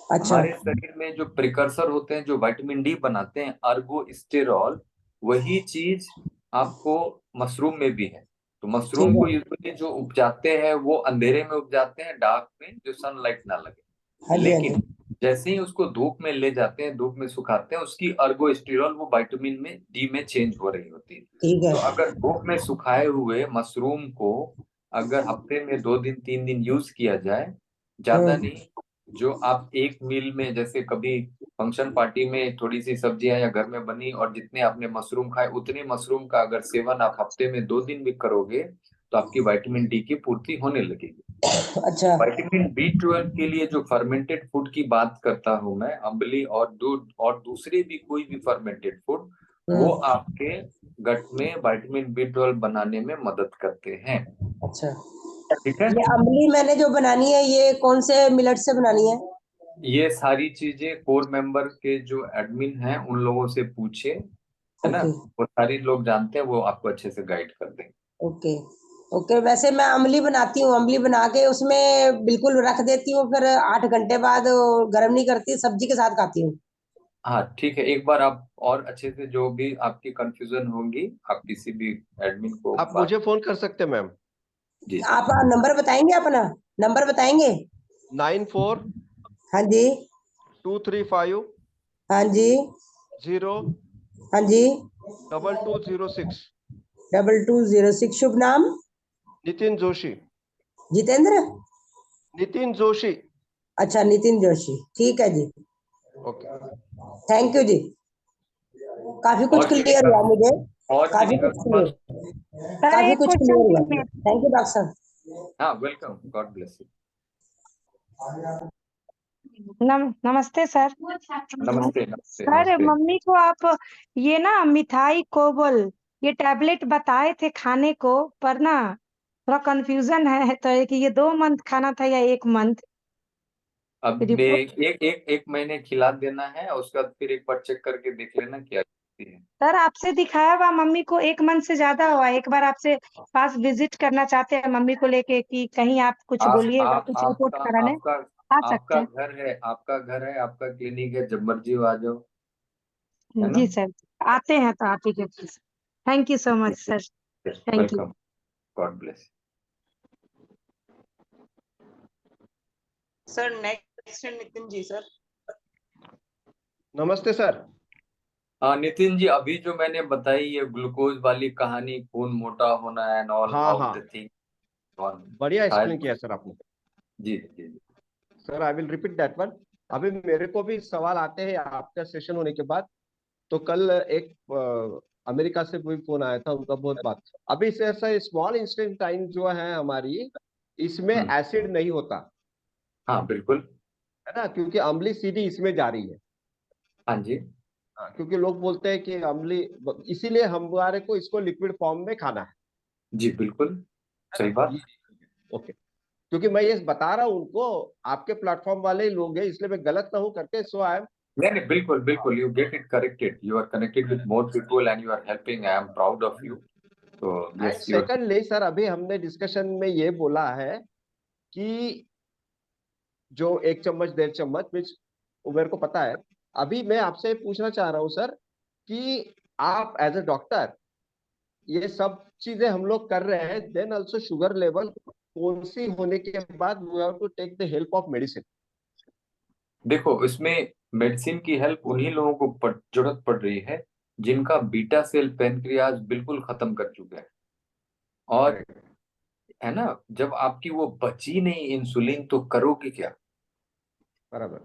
[SPEAKER 4] अच्छा
[SPEAKER 1] हमारे शरीर में जो प्रिकर्सर होते हैं जो विटामिन डी बनाते हैं, अर्गोस्टेरॉल, वही चीज आपको मशरूम में भी है। तो
[SPEAKER 4] ठीक
[SPEAKER 1] मशरूम को
[SPEAKER 4] है।
[SPEAKER 1] यूजुअली जो उपजाते हैं वो अंधेरे में उपजाते हैं, डार्क में, जो सनलाइट ना लगे।
[SPEAKER 4] हाँ जी हाँ जी।
[SPEAKER 1] लेकिन जैसे ही उसको धूप में ले जाते हैं, धूप में सुखाते हैं, उसकी अर्गोस्टेरॉल वो विटामिन में डी में चेंज हो रही होती है।
[SPEAKER 4] ठीक है।
[SPEAKER 1] तो अगर धूप में सुखाए हुए मशरूम को अगर हफ्ते में 2 दिन 3 दिन यूज किया जाए, ज्यादा नहीं, जो आप एक मील में, जैसे कभी फंक्शन पार्टी में थोड़ी सी सब्जियां या घर में बनी और जितने आपने मशरूम खाए उतने मशरूम का अगर सेवन आप हफ्ते में 2 दिन भी करोगे, तो आपकी विटामिन डी की पूर्ति होने लगेगी।
[SPEAKER 4] अच्छा
[SPEAKER 1] विटामिन B12 के लिए जो फर्मेंटेड फूड की बात करता हूं मैं, अम्बली और दूध और दूसरे भी कोई भी फर्मेंटेड फूड, वो आपके गट में विटामिन B12 बनाने में मदद करते हैं।
[SPEAKER 4] अच्छा।
[SPEAKER 1] ठीक है,
[SPEAKER 4] ये अम्बली मैंने जो बनानी है ये कौन से मिलेट से बनानी है?
[SPEAKER 1] ये सारी चीजें कोर मेंबर के जो एडमिन हैं उन लोगों से पूछे, है ना,
[SPEAKER 4] ओके
[SPEAKER 1] वो सारे लोग जानते हैं, वो आपको अच्छे से गाइड कर देंगे।
[SPEAKER 4] Okay okay. वैसे मैं अम्बली बनाती हूँ, अम्बली बना के उसमें बिल्कुल रख देती हूँ, फिर 8 घंटे बाद गर्म नहीं करती, सब्जी के साथ खाती हूँ।
[SPEAKER 1] हाँ ठीक है, एक बार आप और अच्छे से जो भी आपकी कंफ्यूजन होंगी आप किसी भी एडमिन को
[SPEAKER 5] आप
[SPEAKER 1] बात।
[SPEAKER 5] मुझे फोन कर सकते हैं मैम।
[SPEAKER 1] जी
[SPEAKER 4] आप नंबर बताएंगे अपना? नंबर बताएंगे?
[SPEAKER 5] 94
[SPEAKER 4] हाँ जी
[SPEAKER 5] 235
[SPEAKER 4] हाँ जी
[SPEAKER 5] 0
[SPEAKER 4] हाँ जी।
[SPEAKER 5] 2206।
[SPEAKER 4] 2206। शुभ नाम?
[SPEAKER 5] नितिन जोशी।
[SPEAKER 4] जितेंद्र?
[SPEAKER 5] नितिन जोशी।
[SPEAKER 4] अच्छा नितिन जोशी, ठीक है जी।
[SPEAKER 5] ओके।
[SPEAKER 4] थैंक यू जी, काफी कुछ
[SPEAKER 1] और किसी
[SPEAKER 4] क्लियर हुआ
[SPEAKER 1] का
[SPEAKER 4] मुझे।
[SPEAKER 1] और
[SPEAKER 4] काफी
[SPEAKER 1] किसी का
[SPEAKER 4] कुछ
[SPEAKER 1] सवाल?
[SPEAKER 4] क्लियर,
[SPEAKER 6] सर
[SPEAKER 4] काफी
[SPEAKER 6] एक
[SPEAKER 4] कुछ
[SPEAKER 6] क्वेश्चन
[SPEAKER 4] क्लियर
[SPEAKER 6] थी
[SPEAKER 4] हुआ।
[SPEAKER 6] मेरे।
[SPEAKER 4] थैंक यू डॉक्टर साहब।
[SPEAKER 1] हाँ, वेलकम, गॉड ब्लेस यू।
[SPEAKER 6] नमस्ते सर।
[SPEAKER 1] नमस्ते नमस्ते
[SPEAKER 6] सर
[SPEAKER 1] नमस्ते।
[SPEAKER 6] मम्मी को आप ये ना मिठाई कोबल ये टैबलेट बताए थे खाने को, पर ना थोड़ा कंफ्यूजन है, तो कि ये 2 मंथ खाना था या 1 मंथ?
[SPEAKER 1] अब मैं
[SPEAKER 6] रिपोर्ट
[SPEAKER 1] एक महीने खिला देना है और उसके बाद फिर एक बार चेक करके देख लेना क्या स्थिति है।
[SPEAKER 6] सर आपसे दिखाया हुआ मम्मी को 1 मंथ से ज्यादा हुआ, एक बार आपसे पास विजिट करना चाहते हैं मम्मी को लेके, कि कहीं आप कुछ बोलिएगा, कुछ रिपोर्ट
[SPEAKER 1] आपका
[SPEAKER 6] कराने
[SPEAKER 1] आपका
[SPEAKER 6] आ सकते
[SPEAKER 1] आपका
[SPEAKER 6] हैं?
[SPEAKER 1] घर है, आपका घर है, आपका क्लिनिक है, जब मर्जी आ जाओ, है ना।
[SPEAKER 6] जी सर, आते हैं तो आप ही के पास। Thank you so much sir. Thank you.
[SPEAKER 1] Welcome, God bless.
[SPEAKER 2] Sir next Nitin ji sir.
[SPEAKER 5] नमस्ते सर।
[SPEAKER 1] हाँ नितिन जी, अभी जो मैंने बताई ये ग्लूकोज वाली कहानी, खून मोटा होना एंड ऑल
[SPEAKER 5] हाँ
[SPEAKER 1] ऑफ
[SPEAKER 5] हाँ,
[SPEAKER 1] द थिंग,
[SPEAKER 5] बढ़िया एक्सप्लेन
[SPEAKER 1] शायद।
[SPEAKER 5] किया सर आपने।
[SPEAKER 1] जी जी जी।
[SPEAKER 5] Sir I will repeat that one. अभी मेरे को भी सवाल आते हैं आपका सेशन होने के बाद। तो कल एक अमेरिका से कोई फोन आया था, उनका बहुत बात। अभी से ऐसा स्मॉल इंस्टेंटाइन जो है हमारी, इसमें एसिड नहीं होता
[SPEAKER 1] हाँ बिल्कुल।
[SPEAKER 5] है ना, क्योंकि अम्ली सीधी इसमें जा रही है।
[SPEAKER 1] हाँ जी।
[SPEAKER 5] हाँ, क्योंकि लोग बोलते हैं कि अम्ली, इसीलिए हमारे को इसको लिक्विड फॉर्म में खाना है
[SPEAKER 1] जी बिल्कुल सही
[SPEAKER 5] ना?
[SPEAKER 1] बात।
[SPEAKER 5] ओके। क्योंकि मैं ये बता रहा हूँ उनको, आपके प्लेटफॉर्म वाले ही लोग हैं, इसलिए मैं गलत ना हूँ करके, सो आई एम।
[SPEAKER 1] नहीं नहीं, बिल्कुल बिल्कुल, you get it corrected, you are connected with more people and you are helping, I am proud of you. तो
[SPEAKER 5] and
[SPEAKER 1] yes you are.
[SPEAKER 5] Secondly sir, अभी हमने डिस्कशन में ये बोला है कि जो 1 चम्मच 1.5 चम्मच, विच मेरे को पता है। अभी मैं आपसे पूछना चाह रहा हूँ सर कि आप एज ए डॉक्टर ये सब चीजें हम लोग कर रहे हैं, देन ऑल्सो शुगर लेवल कौन सी होने के बाद we have to take the help of medicine?
[SPEAKER 1] देखो, इसमें मेडिसिन की हेल्प उन्हीं लोगों को जरूरत पड़ रही है जिनका बीटा सेल पेनक्रियाज बिल्कुल खत्म कर चुके हैं। और है ना, जब आपकी वो बची नहीं इंसुलिन, तो करोगे क्या?
[SPEAKER 5] बराबर।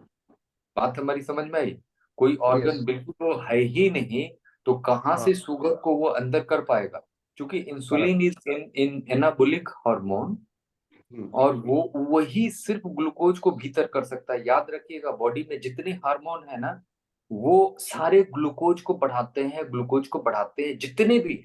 [SPEAKER 1] बात हमारी समझ में आई? कोई ऑर्गन
[SPEAKER 5] यस।
[SPEAKER 1] बिल्कुल वो है ही नहीं, तो कहाँ
[SPEAKER 5] हाँ,
[SPEAKER 1] से शुगर को वो अंदर कर पाएगा? क्योंकि इंसुलिन
[SPEAKER 5] बराबर।
[SPEAKER 1] इज इन एनाबोलिक हार्मोन, और वो वही सिर्फ ग्लूकोज को भीतर कर सकता है। याद रखिएगा, बॉडी में जितने हार्मोन है ना, वो सारे ग्लूकोज को बढ़ाते हैं, ग्लूकोज को बढ़ाते हैं, जितने भी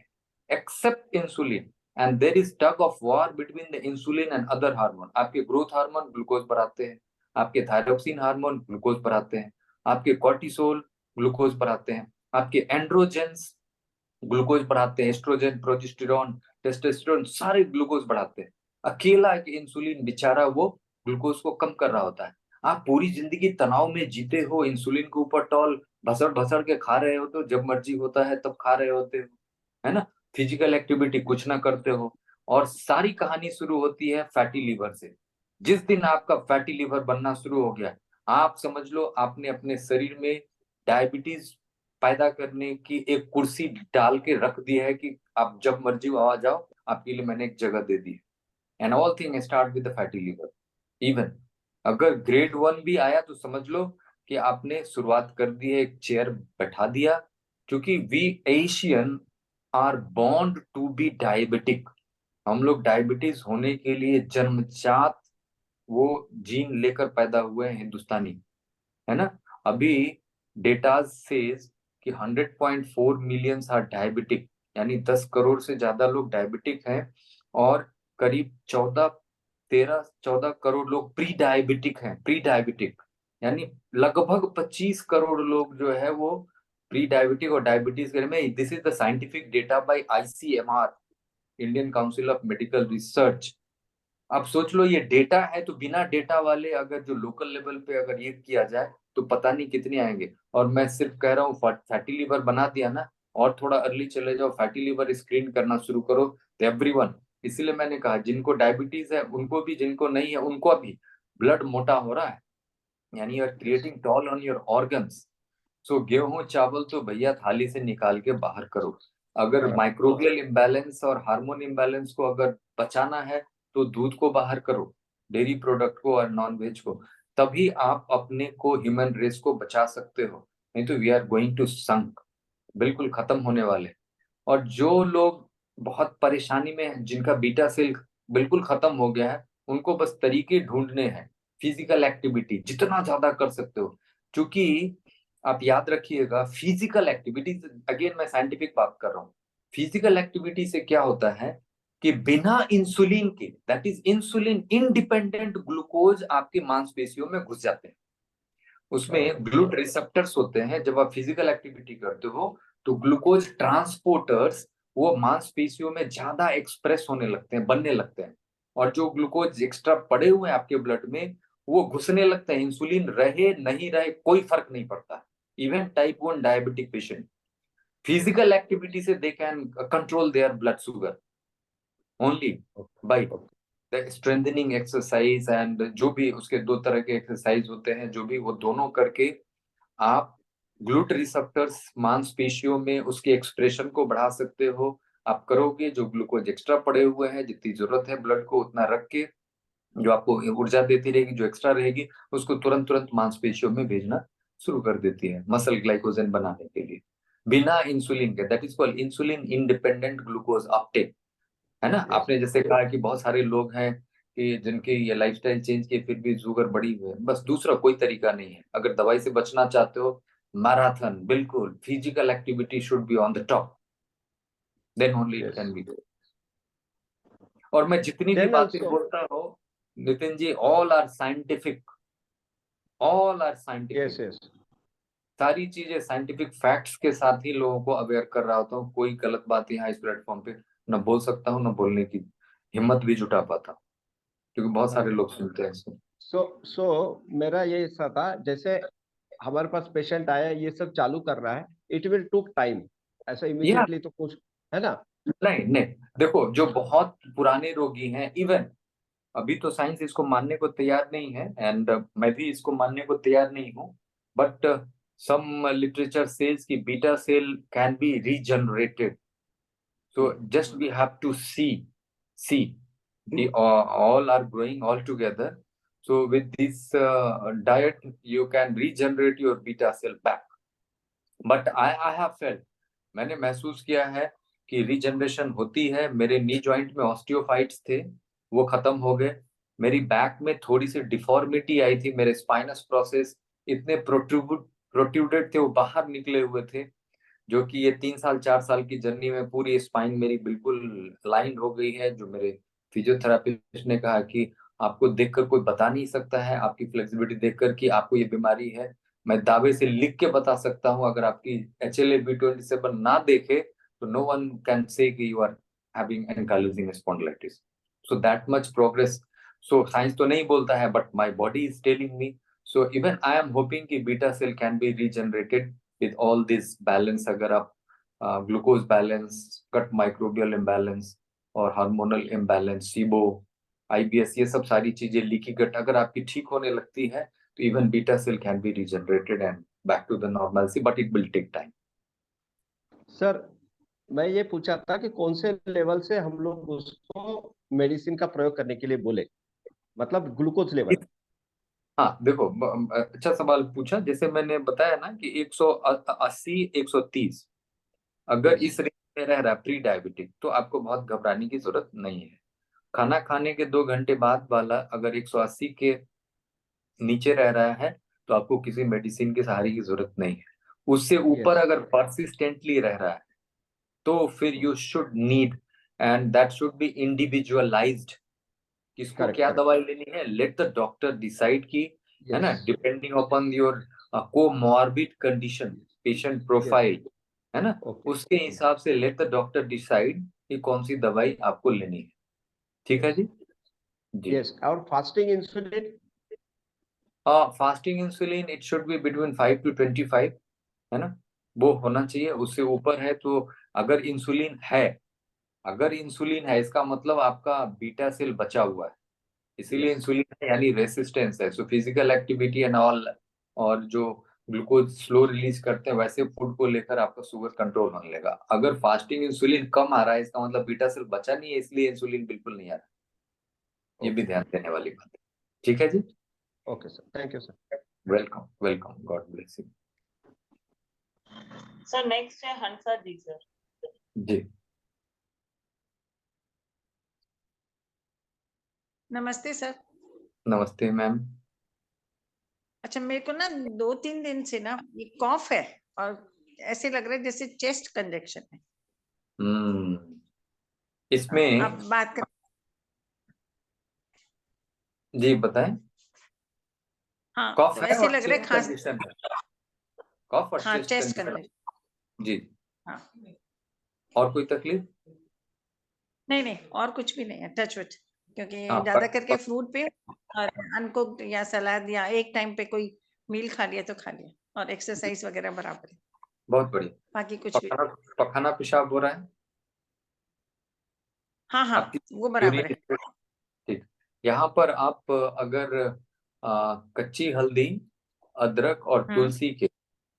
[SPEAKER 1] except insulin. And there is tug of war between the insulin and other hormone. आपके ग्रोथ हार्मोन ग्लूकोज बढ़ाते हैं, आपके थायरोक्सिन हार्मोन ग्लूकोज बढ़ाते हैं, आपके कॉर्टिसोल ग्लूकोज बढ़ाते हैं, आपके एंड्रोजेंस ग्लूकोज बढ़ाते हैं, एस्ट्रोजन, प्रोजेस्टेरॉन, टेस्टोस्टेरोन सारे ग्लूकोज बढ़ाते हैं। अकेला एक इंसुलिन बेचारा वो ग्लूकोज को कम कर रहा होता है। आप पूरी जिंदगी तनाव में जीते हो, इंसुलिन के ऊपर टॉल भसड़ भसड़ के खा रहे होते हो, जब मर्जी होता है तब खा रहे होते हो, है ना। फिजिकल एक्टिविटी कुछ ना करते हो, और सारी कहानी शुरू होती है फैटी लीवर से। जिस दिन आपका फैटी लीवर बनना शुरू हो गया, आप समझ लो आपने अपने शरीर में डायबिटीज पैदा करने की एक कुर्सी डाल के रख दी है कि आप जब मर्जी आ जाओ, आपके लिए मैंने एक जगह दे दी है। And all thing start with the fatty liver. Even अगर ग्रेड 1 भी आया तो समझ लो कि आपने शुरुआत कर दी है, एक चेयर बैठा दिया। क्योंकि we Asian are born to be diabetic. हम लोग डायबिटीज होने के लिए जन्मजात वो जीन लेकर पैदा हुए हैं, हिंदुस्तानी, है ना। अभी डेटा सेज कि 100.4 मिलियन आर डायबिटिक, यानी 10 करोड़ से ज्यादा लोग डायबिटिक हैं, और करीब 14 करोड़ लोग प्री डायबिटिक हैं। प्री डायबिटिक यानी लगभग 25 करोड़ लोग जो है वो प्री डायबिटिक और डायबिटीज के में। This is the scientific data bye ICMR, Indian council of medical research. अब सोच लो ये डेटा है, तो बिना डेटा वाले अगर जो लोकल लेवल पे अगर ये किया जाए तो पता नहीं कितने आएंगे। और मैं सिर्फ कह रहा हूँ फैटी लिवर बना दिया ना, और थोड़ा अर्ली चले जाओ, फैटी लिवर स्क्रीन करना शुरू करो, तो एवरीवन। इसीलिए मैंने कहा जिनको डायबिटीज है उनको भी, जिनको नहीं है उनको भी ब्लड मोटा हो रहा है, यानी you're creating toll on your organs. So गेहूं चावल तो भैया थाली से निकाल के बाहर करो। अगर माइक्रोबियल इम्बैलेंस और हार्मोन इम्बैलेंस को अगर बचाना है तो दूध को बाहर करो, डेयरी प्रोडक्ट को और नॉन वेज को, तभी आप अपने को, ह्यूमन रेस को बचा सकते हो। नहीं तो वी आर गोइंग टू संक, बिल्कुल खत्म होने वाले। और जो लोग बहुत परेशानी में हैं, जिनका बीटा सेल बिल्कुल खत्म हो गया है, उनको बस तरीके ढूंढने हैं। फिजिकल एक्टिविटी जितना ज्यादा कर सकते हो, क्योंकि आप याद रखिएगा फिजिकल एक्टिविटी, अगेन मैं साइंटिफिक बात कर रहा हूँ, फिजिकल एक्टिविटी से क्या होता है कि बिना इंसुलिन के, that is insulin independent glucose आपकी मांसपेशियों में घुस जाते हैं। उसमें ग्लूट रिसेप्टर्स होते हैं। जब आप फिजिकल एक्टिविटी करते हो तो ग्लूकोज ट्रांसपोर्टर्स वो मांसपेशियों में ज्यादा एक्सप्रेस होने लगते हैं, बनने लगते हैं, और जो ग्लूकोज एक्स्ट्रा पड़े हुए हैं आपके ब्लड में वो घुसने लगते हैं। इंसुलिन रहे नहीं रहे कोई फर्क नहीं पड़ता। Even type 1 diabetic patient, physical activity से they can control their blood sugar only by strengthening exercise. And जो भी उसके 2 तरह के एक्सरसाइज होते हैं, जो भी वो दोनों करके आप ग्लूट रिसेप्टर्स मांसपेशियों में उसके एक्सप्रेशन को बढ़ा सकते हो। आप करोगे, जो ग्लूकोज एक्स्ट्रा पड़े हुए हैं, जितनी जरूरत है ब्लड को उतना रख के, जो आपको ऊर्जा देती रहेगी, जो एक्स्ट्रा रहेगी उसको तुरंत तुरंत मांसपेशियों में भेजना शुरू कर देती है, मसल ग्लाइकोजन बनाने के लिए, बिना इंसुलिन के। That is called insulin independent glucose Uptake, है ना। आपने जैसे कहा कि बहुत सारे लोग हैं कि जिनकी ये लाइफस्टाइल चेंज की फिर भी शुगर बढ़ी हुई है, बस दूसरा कोई तरीका नहीं है। अगर दवाई से बचना चाहते हो, मैराथन, बिल्कुल physical activity should be on the top, then only it can be. और मैं जितनी भी बातें बोलता हूँ Nitin ji, all are scientific, all are scientific. सारी चीजें साइंटिफिक फैक्ट्स के साथ ही लोगों को अवेयर कर रहा होता हूँ। कोई गलत बात यहाँ इस प्लेटफॉर्म पे न बोल सकता हूँ, न बोलने की हिम्मत भी जुटा पाता, क्योंकि बहुत सारे लोग सुनते हैं इसको।
[SPEAKER 5] सो मेरा ये हिस्सा था, जैसे हमारे पास पेशेंट आया, ये सब चालू कर रहा है, इट विल टुक टाइम, ऐसा इमीडिएटली तो कुछ है ना।
[SPEAKER 1] नहीं, देखो जो बहुत पुराने रोगी हैं, इवन अभी तो साइंस इसको मानने को तैयार नहीं है, एंड मैं भी इसको मानने को तैयार नहीं हूँ, बट सम लिटरेचर सेज कि beta cell can be regenerated. So just we have to see the all are growing all together. So with this diet, you can regenerate your beta cell back. But I have felt, मैंने महसूस किया है कि regeneration होती है। मेरे knee joint में osteophytes थे, वो खत्म हो गए। मेरी बैक में थोड़ी सी डिफॉर्मिटी आई थी, मेरे स्पाइनस प्रोसेस इतने प्रोट्रूडेड थे, वो बाहर निकले हुए थे, जो कि ये 3 साल 4 साल की जर्नी में पूरी स्पाइन मेरी बिल्कुल लाइन हो गई है। जो मेरे फिजियोथेरापिस्ट ने कहा कि आपको देखकर कोई बता नहीं सकता है, आपकी फ्लेक्सिबिलिटी देखकर कि आपको ये बीमारी है। मैं दावे से लिख के बता सकता हूँ, अगर आपकी HLA-B27 ना देखे तो नो वन कैन से कि you are having ankylosing spondylitis. So that much progress. So science तो नहीं बोलता है, but my body is telling me. So even I am hoping कि beta cell can be regenerated with all this balance. अगर आप glucose balance, gut microbial imbalance और hormonal imbalance, SIBO, IBS, ये सब सारी चीजें, लीकी गट अगर आपकी ठीक होने लगती है तो even beta cell can be regenerated and back to the normalcy, but it will take time.
[SPEAKER 5] Sir मैं ये पूछा था कि कौन से लेवल से हम लोग उसको मेडिसिन का प्रयोग करने के लिए बोले, मतलब ग्लूकोज लेवल।
[SPEAKER 1] हाँ देखो, अच्छा सवाल पूछा। जैसे मैंने बताया ना कि 180 130 अगर इस रेंज में रह रहा है प्री डायबिटिक, तो आपको बहुत घबराने की जरूरत नहीं है। खाना खाने के 2 घंटे बाद वाला अगर 180 के नीचे रह रहा है तो आपको किसी मेडिसिन के सहारे की जरूरत नहीं है। उससे ऊपर
[SPEAKER 5] Yes.
[SPEAKER 1] अगर परसिस्टेंटली रह रहा है तो फिर you should need, and that should B individualised. किसको
[SPEAKER 5] Correct,
[SPEAKER 1] क्या
[SPEAKER 5] correct.
[SPEAKER 1] दवाई लेनी है, लेट द डॉक्टर डिसाइड की, है ना,
[SPEAKER 5] Yes.
[SPEAKER 1] Depending upon your comorbid condition, patient profile, है ना,
[SPEAKER 5] Okay.
[SPEAKER 1] उसके हिसाब से लेट द डॉक्टर डिसाइड कि कौन सी दवाई आपको लेनी है। ठीक है जी। जी
[SPEAKER 5] Yes. और fasting insulin.
[SPEAKER 1] Fasting insulin it should be between 5 to 25, है ना, वो होना चाहिए। उससे ऊपर है तो अगर इंसुलिन है, अगर इंसुलिन है इसका मतलब आपका बीटा सेल बचा हुआ है, इसीलिए
[SPEAKER 5] Yes.
[SPEAKER 1] इंसुलिन है, यानी रेसिस्टेंस है। So physical activity and all, और जो ग्लूकोज स्लो रिलीज करते हैं वैसे फूड को लेकर आपका शुगर कंट्रोल होने लगा। अगर फास्टिंग इंसुलिन कम आ रहा है इसका मतलब बीटा सेल बचा नहीं है, इसलिए इंसुलिन बिल्कुल नहीं आ रहा। ये भी
[SPEAKER 5] Okay.
[SPEAKER 1] ध्यान देने वाली बात है। ठीक है जी।
[SPEAKER 5] Okay, sir. Thank you, sir.
[SPEAKER 1] Welcome welcome, God bless you.
[SPEAKER 2] Sir next है हंसा जी सर।
[SPEAKER 1] जी
[SPEAKER 7] नमस्ते सर।
[SPEAKER 1] नमस्ते मैम।
[SPEAKER 7] अच्छा, मेरे को ना 2-3 दिन से ना ये कॉफ है और ऐसे लग रहा है जैसे चेस्ट कंजेक्शन है।
[SPEAKER 1] इसमें
[SPEAKER 7] आप बात कर।
[SPEAKER 1] जी बताएं।
[SPEAKER 7] हाँ,
[SPEAKER 1] कॉफ है
[SPEAKER 7] ऐसे
[SPEAKER 1] और
[SPEAKER 7] लग रहा है
[SPEAKER 1] चेस्ट
[SPEAKER 7] खांसी।
[SPEAKER 1] कंडीशन है। कॉफ और
[SPEAKER 7] हाँ,
[SPEAKER 1] चेस्ट
[SPEAKER 7] चेस्ट
[SPEAKER 1] कंडीशन।
[SPEAKER 7] कंजेक्शन।
[SPEAKER 1] जी,
[SPEAKER 7] हाँ,
[SPEAKER 1] और कोई तकलीफ?
[SPEAKER 7] नहीं नहीं, और कुछ भी नहीं है, टच वुड। क्योंकि
[SPEAKER 1] हाँ
[SPEAKER 7] ज्यादा करके फ्रूट पे और अनकुक्ड या सलाद या एक टाइम पे कोई मील खा लिया तो खा लिया, और एक्सरसाइज वगैरह बराबर है,
[SPEAKER 1] बहुत बढ़िया।
[SPEAKER 7] बाकी कुछ भी।
[SPEAKER 1] पखाना पेशाब हो रहा है
[SPEAKER 7] हाँ हाँ,
[SPEAKER 1] आपकी?
[SPEAKER 7] वो बराबर है।
[SPEAKER 1] ठीक। यहाँ पर आप अगर कच्ची हल्दी, अदरक और तुलसी के,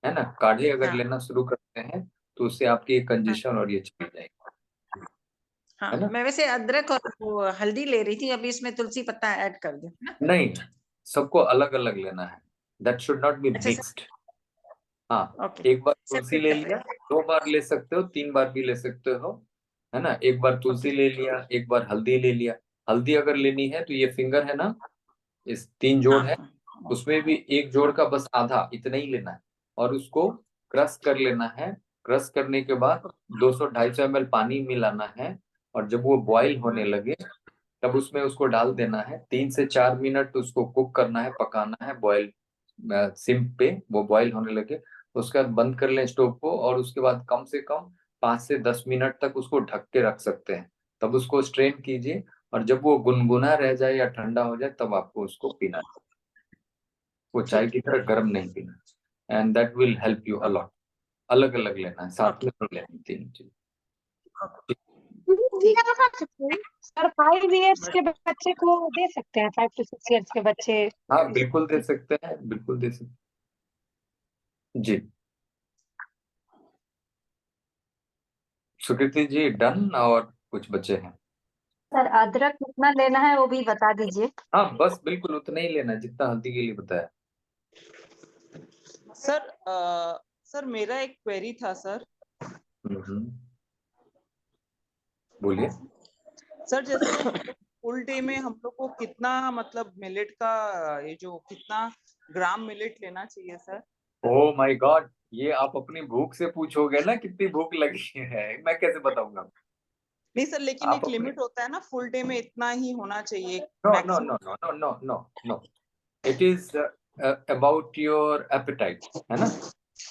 [SPEAKER 1] है ना, काढ़े अगर
[SPEAKER 7] हाँ
[SPEAKER 1] लेना शुरू करते हैं तो उससे आपकी
[SPEAKER 7] हाँ
[SPEAKER 1] कंजेशन और ये चली जाएगी,
[SPEAKER 7] हाँ,
[SPEAKER 1] है ना।
[SPEAKER 7] मैं वैसे अदरक और वो हल्दी ले रही थी, अभी इसमें तुलसी पत्ता ऐड कर दूं ना?
[SPEAKER 1] नहीं, सबको अलग अलग लेना है, दैट शुड नॉट बी
[SPEAKER 7] अच्छा सर,
[SPEAKER 1] मिक्स्ड। हाँ,
[SPEAKER 7] ओके,
[SPEAKER 1] एक बार तुलसी
[SPEAKER 7] सेपरेट
[SPEAKER 1] ले
[SPEAKER 7] सेपरेट।
[SPEAKER 1] लिया, 2 बार ले सकते हो, 3 बार भी ले सकते हो, है ना। एक बार तुलसी
[SPEAKER 7] ओके,
[SPEAKER 1] ले लिया, एक बार हल्दी ले लिया। हल्दी अगर लेनी है तो ये फिंगर है ना, इस 3
[SPEAKER 7] हाँ
[SPEAKER 1] जोड़ है,
[SPEAKER 7] हाँ
[SPEAKER 1] उसमें भी एक जोड़ का बस आधा, इतना ही लेना है, और उसको क्रश कर लेना है। क्रश करने के बाद 200-250 ml पानी मिलाना है, और जब वो बॉईल होने लगे तब उसमें उसको डाल देना है। 3 से 4 मिनट उसको कुक करना है, पकाना है, बॉईल सिम पे वो बॉईल होने लगे। उसके बाद बंद कर लें स्टोव को, और उसके बाद कम से कम 5 से 10 मिनट तक उसको ढक के रख सकते हैं। तब उसको स्ट्रेन कीजिए, और जब वो गुनगुना रह जाए या ठंडा हो जाए तब आपको उसको पीना है। वो चाय
[SPEAKER 7] ठीक
[SPEAKER 1] की तरह गर्म नहीं पीना, and that will help you a lot. अलग अलग लेना है, साथ
[SPEAKER 7] ओके
[SPEAKER 1] में नहीं लेनी, 3 चीज।
[SPEAKER 7] ठीक।
[SPEAKER 6] सर 5 years के बच्चे को दे सकते हैं, 5 to 6 years के बच्चे?
[SPEAKER 1] हाँ बिल्कुल दे सकते हैं, बिल्कुल दे सकते हैं जी। सुकृति जी डन, और कुछ बचे हैं?
[SPEAKER 6] सर अदरक कितना लेना है वो भी बता दीजिए।
[SPEAKER 1] हाँ बस बिल्कुल उतना ही लेना जितना हल्दी के लिए बताया।
[SPEAKER 2] सर सर मेरा एक क्वेरी था सर।
[SPEAKER 1] हम्म, बोलिए।
[SPEAKER 2] सर जैसे फुल डे में हम लोग को कितना मतलब मिलेट का ये जो कितना ग्राम मिलेट लेना चाहिए सर?
[SPEAKER 1] ओ माय गॉड, ये आप अपनी भूख से पूछोगे ना कितनी भूख लगी है, मैं कैसे बताऊंगा?
[SPEAKER 2] नहीं सर, लेकिन
[SPEAKER 1] आप
[SPEAKER 2] एक
[SPEAKER 1] अपने
[SPEAKER 2] लिमिट होता है ना, फुल डे में इतना ही होना चाहिए
[SPEAKER 1] no no
[SPEAKER 2] maximum.
[SPEAKER 1] No no no no no no, it is about your appetite, है ना।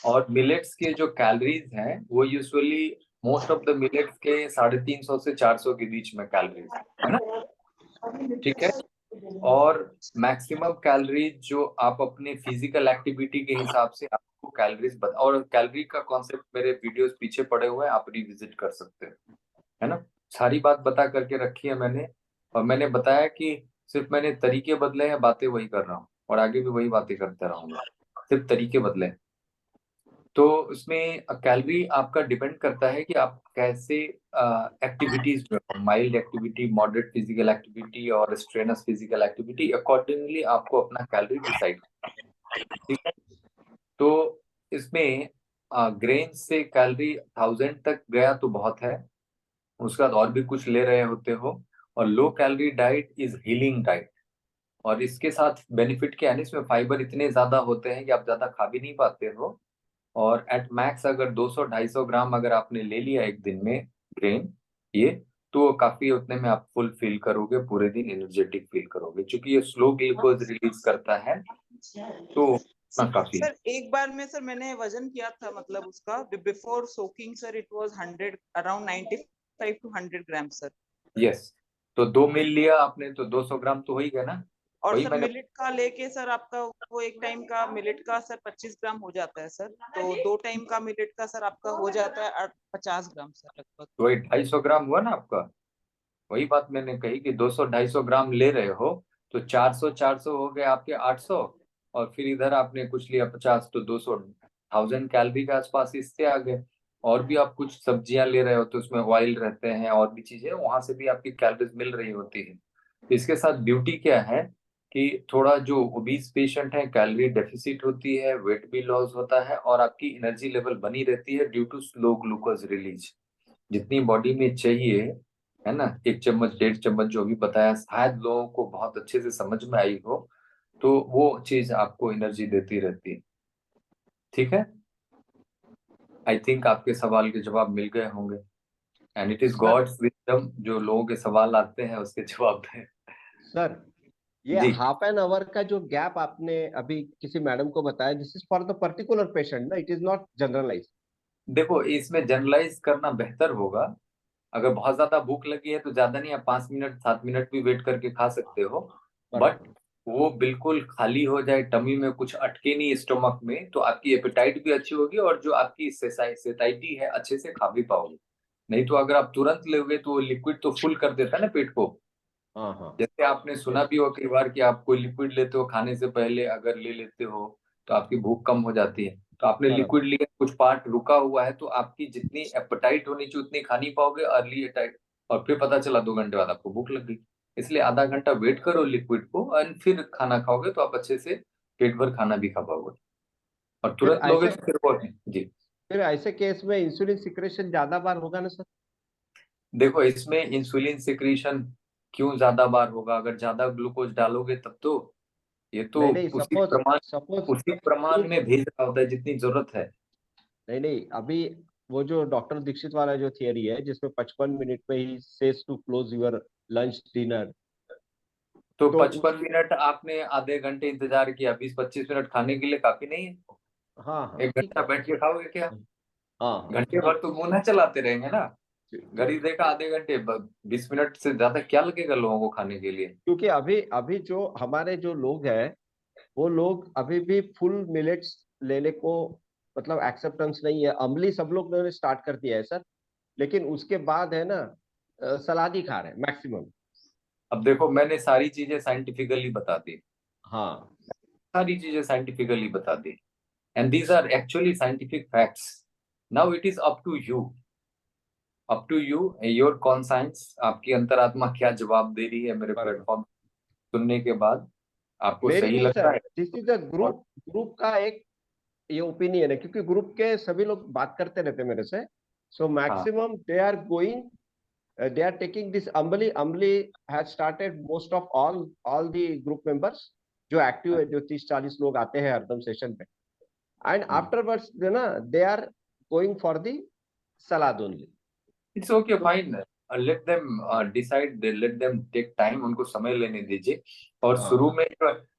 [SPEAKER 1] और मिलेट्स के जो कैलोरीज हैं वो usually most of the millets के 350 से 400 के बीच में कैलोरीज है ना, ठीक है। और मैक्सिमम कैलोरीज जो आप अपने फिजिकल एक्टिविटी के हिसाब से आपको कैलोरीज और कैलोरी का कॉन्सेप्ट मेरे वीडियोस पीछे पड़े हुए हैं, आप रिविजिट कर सकते हैं, है ना। सारी बात बता करके रखी है मैंने, और मैंने बताया कि सिर्फ मैंने तरीके बदले हैं, बातें वही कर रहा हूँ और आगे भी वही बातें करता रहूंगा, सिर्फ तरीके बदले हैं। तो उसमें कैलोरी आपका डिपेंड करता है कि आप कैसे एक्टिविटीज में हो, mild activity, moderate physical activity और स्ट्रेनस फिजिकल एक्टिविटी, अकॉर्डिंगली आपको अपना कैलोरी डिसाइड, ठीक है। तो इसमें ग्रेन से कैलोरी 1000 तक गया तो बहुत है, उसके बाद और भी कुछ ले रहे होते हो। और low calorie diet is healing diet, और इसके साथ बेनिफिट क्या है ना, इसमें फाइबर इतने ज्यादा होते हैं कि आप ज्यादा खा भी नहीं पाते हो। और एट मैक्स अगर 200-250 ग्राम अगर आपने ले लिया एक दिन में ग्रेन, ये तो काफी, उतने में आप फुल फील करोगे, पूरे दिन एनर्जेटिक फील करोगे, क्योंकि ये स्लो ग्लूकोज रिलीज करता है, तो उतना काफी है।
[SPEAKER 2] सर एक बार में सर मैंने वजन किया था, मतलब उसका before soaking sir, it was 100 around 95 to 100 gram sir.
[SPEAKER 1] Yes, तो 2 मील लिया आपने तो 200 ग्राम तो हो ही गया ना।
[SPEAKER 2] और
[SPEAKER 1] वही
[SPEAKER 2] सर
[SPEAKER 1] मैंने,
[SPEAKER 2] मिलेट का लेके सर आपका वो एक टाइम का मिलेट का सर 25 ग्राम हो जाता है सर, तो 2 टाइम का मिलेट का सर आपका हो जाता है 50 ग्राम सर लगभग।
[SPEAKER 1] वही 250 ग्राम हुआ ना आपका। वही बात मैंने कही कि 200-250 ग्राम ले रहे हो, तो 400-400 हो गए आपके 800, और फिर इधर आपने कुछ लिया 50, तो 200 1000 कैलोरी के आसपास इससे आ गए। और भी आप कुछ सब्जियां ले रहे हो तो उसमें ऑयल रहते हैं और भी चीजें, वहां से भी आपकी कैलोरीज मिल रही होती है। तो इसके साथ ब्यूटी क्या है कि थोड़ा जो ओबीस पेशेंट है, कैलोरी डेफिसिट होती है, वेट भी लॉस होता है, और आपकी एनर्जी लेवल बनी रहती है due to slow glucose release, जितनी बॉडी में चाहिए, है ना। 1 चम्मच 1.5 चम्मच जो भी बताया, शायद लोगों को बहुत अच्छे से समझ में आई हो, तो वो चीज आपको एनर्जी देती रहती है, ठीक है। आई थिंक आपके सवाल के जवाब मिल गए होंगे, and it is
[SPEAKER 5] sir
[SPEAKER 1] God's wisdom जो लोगों के सवाल आते हैं उसके जवाब दें।
[SPEAKER 5] सर ये
[SPEAKER 1] जी,
[SPEAKER 5] हाफ एन आवर का जो गैप आपने अभी किसी मैडम को बताया, this is for the particular patient ना, इट इज नॉट जनरलाइज।
[SPEAKER 1] देखो इसमें जनरलाइज करना बेहतर होगा। अगर बहुत ज्यादा भूख लगी है तो ज्यादा नहीं, आप 5 मिनट 7 मिनट भी वेट करके खा सकते हो, बट
[SPEAKER 5] बराबर।
[SPEAKER 1] वो बिल्कुल खाली हो जाए, टमी में कुछ अटके नहीं स्टोमक में, तो आपकी एपेटाइट भी अच्छी होगी और जो आपकी सेटाइटी है अच्छे से खा भी पाओगे। नहीं तो अगर आप तुरंत लोगे तो लिक्विड तो फुल कर देता है ना पेट को।
[SPEAKER 5] हाँ हाँ।
[SPEAKER 1] जैसे आपने सुना भी हो कई बार कि आप कोई लिक्विड लेते हो खाने से पहले, अगर ले लेते हो तो आपकी भूख कम हो जाती है। तो आपने
[SPEAKER 5] बराबर।
[SPEAKER 1] लिक्विड लिया, कुछ पार्ट रुका हुआ है, तो आपकी जितनी एपेटाइट होनी चाहिए उतनी खा नहीं पाओगे, अर्ली एटाइट, और फिर पता चला 2 घंटे बाद आपको भूख लग गई। इसलिए आधा घंटा वेट करो लिक्विड को, और फिर खाना खाओगे तो आप अच्छे से पेट भर खाना भी खा पाओगे। और
[SPEAKER 5] फिर
[SPEAKER 1] तुरंत लोगे
[SPEAKER 5] ऐसे
[SPEAKER 1] तो फिर वो, जी।
[SPEAKER 5] फिर ऐसे केस में इंसुलिन सिक्रेशन ज्यादा बार होगा ना सर?
[SPEAKER 1] देखो इसमें इंसुलिन सिक्रीशन क्यों ज्यादा बार होगा, अगर ज्यादा ग्लूकोज डालोगे तब तो, ये तो
[SPEAKER 5] नहीं नहीं, सपोज सपोज
[SPEAKER 1] उसी प्रमाण में भेज रहा होता है जितनी जरूरत है।
[SPEAKER 5] नहीं नहीं, अभी वो जो डॉक्टर दीक्षित वाला जो थियरी है जिसमें 55 मिनट में ही says to close your lunch dinner,
[SPEAKER 1] तो
[SPEAKER 5] तो
[SPEAKER 1] 55 मिनट आपने आधे घंटे इंतजार किया, 20-25 मिनट खाने के लिए काफी नहीं है?
[SPEAKER 5] हाँ हाँ
[SPEAKER 1] एक
[SPEAKER 5] ठीक
[SPEAKER 1] घंटा
[SPEAKER 5] है।
[SPEAKER 1] बैठ के खाओगे क्या?
[SPEAKER 5] हाँ हाँ
[SPEAKER 1] घंटे भर तो मुंह ना चलाते रहेंगे ना।
[SPEAKER 5] ठीक
[SPEAKER 1] घड़ी
[SPEAKER 5] ठीक।
[SPEAKER 1] देखा आधे घंटे, 20 मिनट से ज्यादा क्या लगेगा लोगों को खाने के लिए?
[SPEAKER 5] क्योंकि अभी अभी जो हमारे जो लोग हैं वो लोग अभी भी फुल मिलेट्स लेने को मतलब एक्सेप्टेंस नहीं है। अमली सब लोग ने स्टार्ट कर दिया है सर, लेकिन उसके बाद है ना सलाद ही खा रहे हैं मैक्सिमम।
[SPEAKER 1] अब देखो मैंने सारी चीजें साइंटिफिकली बता दी,
[SPEAKER 5] हाँ
[SPEAKER 1] सारी चीजें साइंटिफिकली बता दी, and these are actually scientific facts. Now it is up to you, up to you, your conscience, आपकी अंतरात्मा क्या जवाब दे रही है मेरे
[SPEAKER 5] बराबर।
[SPEAKER 1] प्लेटफॉर्म सुनने के बाद, आपको
[SPEAKER 5] मेरी
[SPEAKER 1] सही
[SPEAKER 5] नहीं
[SPEAKER 1] लग
[SPEAKER 5] सर,
[SPEAKER 1] रहा है?
[SPEAKER 5] दिस इज अ
[SPEAKER 1] और
[SPEAKER 5] ग्रुप ग्रुप का एक ये ओपिनियन है, क्योंकि ग्रुप के सभी लोग बात करते रहते हैं मेरे से। सो
[SPEAKER 1] हाँ,
[SPEAKER 5] maximum they are going they are taking this Ambali. Ambali has started most of all the group members जो एक्टिव है, जो 30-40 लोग आते हैं हरदम सेशन पे, and afterwards ना they are going for the salad only.
[SPEAKER 1] It's okay, fine. Let them decide. Let them take time. उनको समय लेने दीजिए. और शुरू में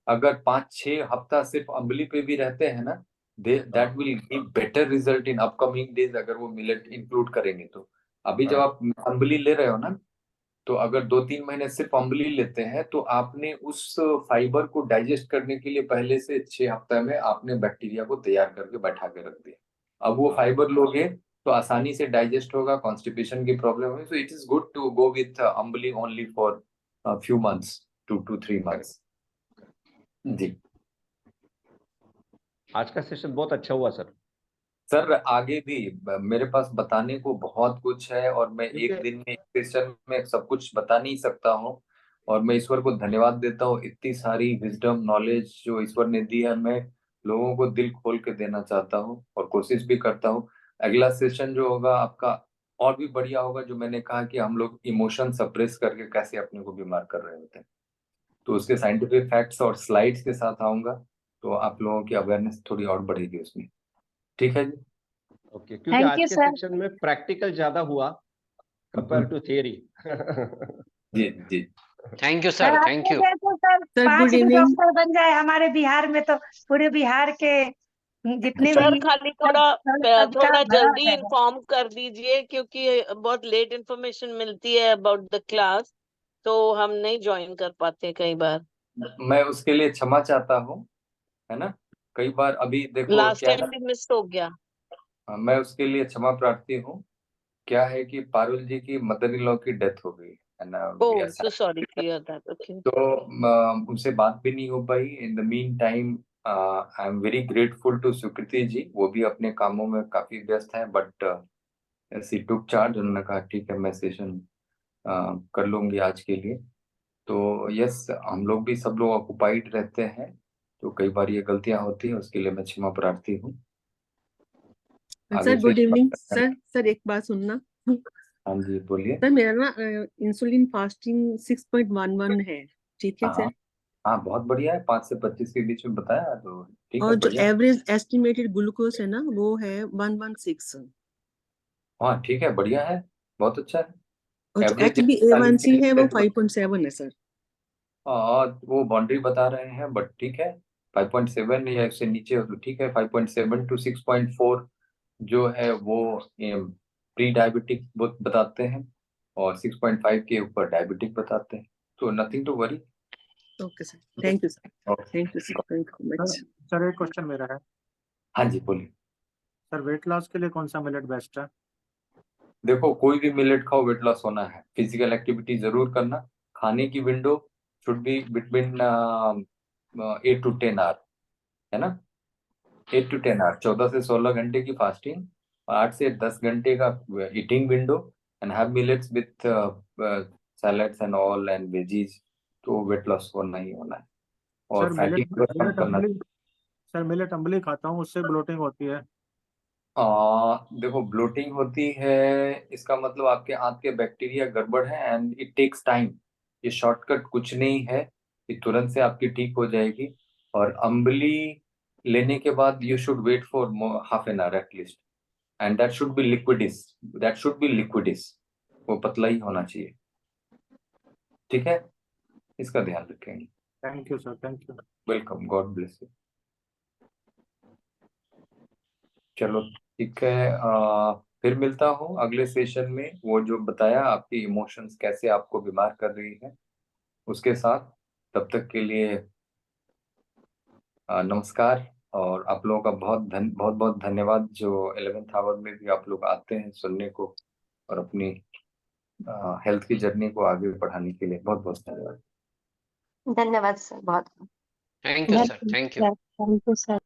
[SPEAKER 1] अगर 5-6 हफ्ता सिर्फ अम्बली पे भी रहते हैं ना, that will give better result in upcoming days. अगर वो मिलेट इंक्लूड करेंगे तो. अभी जब आप अम्बली ले रहे हो ना, तो अगर 2-3 महीने सिर्फ अम्बली लेते हैं तो आपने उस फाइबर को डाइजेस्ट करने के लिए पहले से 6 हफ्ते में आपने बैक्टीरिया को तैयार करके बैठा के रख दिया. अब वो फाइबर लोगे तो आसानी से डाइजेस्ट होगा, कॉन्स्टिपेशन की प्रॉब्लम है. So it is good to go with ambali only for few months, 2 to 3 months. जी,
[SPEAKER 5] आज का सेशन बहुत अच्छा हुआ सर.
[SPEAKER 1] सर आगे भी मेरे पास बताने को बहुत कुछ है और मैं एक दिन में एक सेशन में सब कुछ बता नहीं सकता हूँ. और मैं ईश्वर को धन्यवाद देता हूँ, इतनी सारी विजडम नॉलेज जो ईश्वर ने दी है, मैं लोगों को दिल खोल के देना चाहता हूँ और कोशिश भी करता हूँ. अगला सेशन जो होगा आपका और भी बढ़िया होगा. जो मैंने कहा कि हम लोग इमोशन सप्रेस करके कैसे अपने को बीमार कर रहे होते हैं, तो उसके साइंटिफिक फैक्ट्स और स्लाइड्स के साथ आऊंगा, तो आप लोगों की अवेयरनेस थोड़ी और बढ़ेगी उसमें. ठीक है जी.
[SPEAKER 5] ओके, क्योंकि
[SPEAKER 6] Thank
[SPEAKER 5] आज
[SPEAKER 6] you,
[SPEAKER 5] के
[SPEAKER 6] sir.
[SPEAKER 5] सेक्शन में प्रैक्टिकल ज्यादा हुआ कंपेयर टू थियरी.
[SPEAKER 1] जी जी.
[SPEAKER 8] थैंक यू
[SPEAKER 6] सर
[SPEAKER 8] सर,
[SPEAKER 6] आपके
[SPEAKER 8] थैंक यू.
[SPEAKER 6] जैसे सर
[SPEAKER 9] सर
[SPEAKER 6] 5
[SPEAKER 9] गुड
[SPEAKER 6] भी
[SPEAKER 9] इवनिंग.
[SPEAKER 6] डॉक्टर बन जाए हमारे बिहार में तो पूरे बिहार के जितने
[SPEAKER 10] सर
[SPEAKER 6] भी
[SPEAKER 10] खाली
[SPEAKER 6] सब
[SPEAKER 10] थोड़ा
[SPEAKER 6] सबका भला हो
[SPEAKER 10] जल्दी
[SPEAKER 6] जाएगा.
[SPEAKER 10] इन्फॉर्म कर दीजिए, क्योंकि बहुत लेट इन्फॉर्मेशन मिलती है अबाउट द क्लास, तो हम नहीं ज्वाइन कर पाते कई बार.
[SPEAKER 1] मैं उसके लिए क्षमा चाहता हूँ, है ना. कई बार अभी देखो
[SPEAKER 10] लास्ट
[SPEAKER 1] क्या है
[SPEAKER 10] टाइम भी मिस हो गया.
[SPEAKER 1] ना, मैं उसके लिए क्षमा प्रार्थी हूँ. क्या है कि पारुल जी की मदर इन लॉ की डेथ हो गई है ना.
[SPEAKER 10] Oh, so sorry to hear that. Okay.
[SPEAKER 1] तो उनसे बात भी नहीं हो पाई. In the meantime I am very grateful to Sukriti ji. वो भी अपने कामों में काफी व्यस्त हैं, बट शी टुक चार्ज. उन्होंने कहा ठीक है, मैं सेशन कर लूंगी आज के लिए. तो यस, हम लोग भी सब लोग ऑक्युपाइड रहते हैं, तो कई बार ये गलतियां होती हैं. उसके लिए मैं क्षमा प्रार्थी हूँ.
[SPEAKER 9] Sir good evening. सर एक बात सुनना.
[SPEAKER 1] हाँ जी, बोलिए.
[SPEAKER 9] सर मेरा ना इंसुलिन फास्टिंग 6.11 है. ठीक है सर.
[SPEAKER 1] हाँ, बहुत बढ़िया है. 5 से 25 के बीच में बताया, तो ठीक है,
[SPEAKER 9] और जो
[SPEAKER 1] बढ़िया.
[SPEAKER 9] एवरेज एस्टिमेटेड ग्लूकोज है ना, वो है 116.
[SPEAKER 1] हाँ ठीक है, बढ़िया है, बहुत अच्छा है.
[SPEAKER 9] और जो
[SPEAKER 1] एवरेज
[SPEAKER 9] HbA1c है वो 5.7 है सर.
[SPEAKER 1] वो बाउंड्री बता रहे हैं, बट ठीक है. 5.7 या इससे नीचे हो तो ठीक है. 5.7 to 6.4 जो है वो प्री डायबिटिक बताते हैं, और 6.5 के ऊपर डायबिटिक बताते हैं. तो nothing to worry.
[SPEAKER 9] Okay sir, thank you sir. Thank you sir, thank you much.
[SPEAKER 11] Sir एक क्वेश्चन मेरा है.
[SPEAKER 1] हाँ जी, बोलिए.
[SPEAKER 11] सर वेट लॉस के लिए कौन सा मिलेट बेस्ट है?
[SPEAKER 1] देखो, कोई भी मिलेट खाओ, वेट लॉस होना है. फिजिकल एक्टिविटी जरूर करना. खाने की window should be between 8 to 10 hour, है ना. 8 to 10 आवर, 14 से 16 घंटे की फास्टिंग, 8 से 10 घंटे का eating window, and have millets with salads and all and veggies. तो वेट लॉस होना ही होना है. और फैटी कम करना.
[SPEAKER 11] सर मिलेट अम्बली खाता हूँ, उससे ब्लोटिंग होती है.
[SPEAKER 1] देखो, ब्लोटिंग होती है, इसका मतलब आपके आंत के बैक्टीरिया गड़बड़ है, एंड इट टेक्स टाइम. ये शॉर्टकट कुछ नहीं है, ये तुरंत से आपकी ठीक हो जाएगी. और अम्बली लेने के बाद you should wait for half an hour at least, and that should be liquidish. वो पतला ही होना चाहिए. ठीक है, इसका ध्यान रखेंगे.
[SPEAKER 11] Thank you sir, thank you.
[SPEAKER 1] Welcome, God bless you. चलो ठीक है, फिर मिलता हूँ अगले सेशन में. वो जो बताया आपकी इमोशंस कैसे आपको बीमार कर रही है, उसके साथ. तब तक के लिए नमस्कार. और आप लोगों का बहुत बहुत धन्यवाद, जो 11th आवर में भी आप लोग आते हैं सुनने को, और अपनी हेल्थ की जर्नी को आगे बढ़ाने के लिए बहुत बहुत धन्यवाद.
[SPEAKER 6] धन्यवाद सर, बहुत.
[SPEAKER 8] Thank you sir, thank you.
[SPEAKER 6] Thank you sir.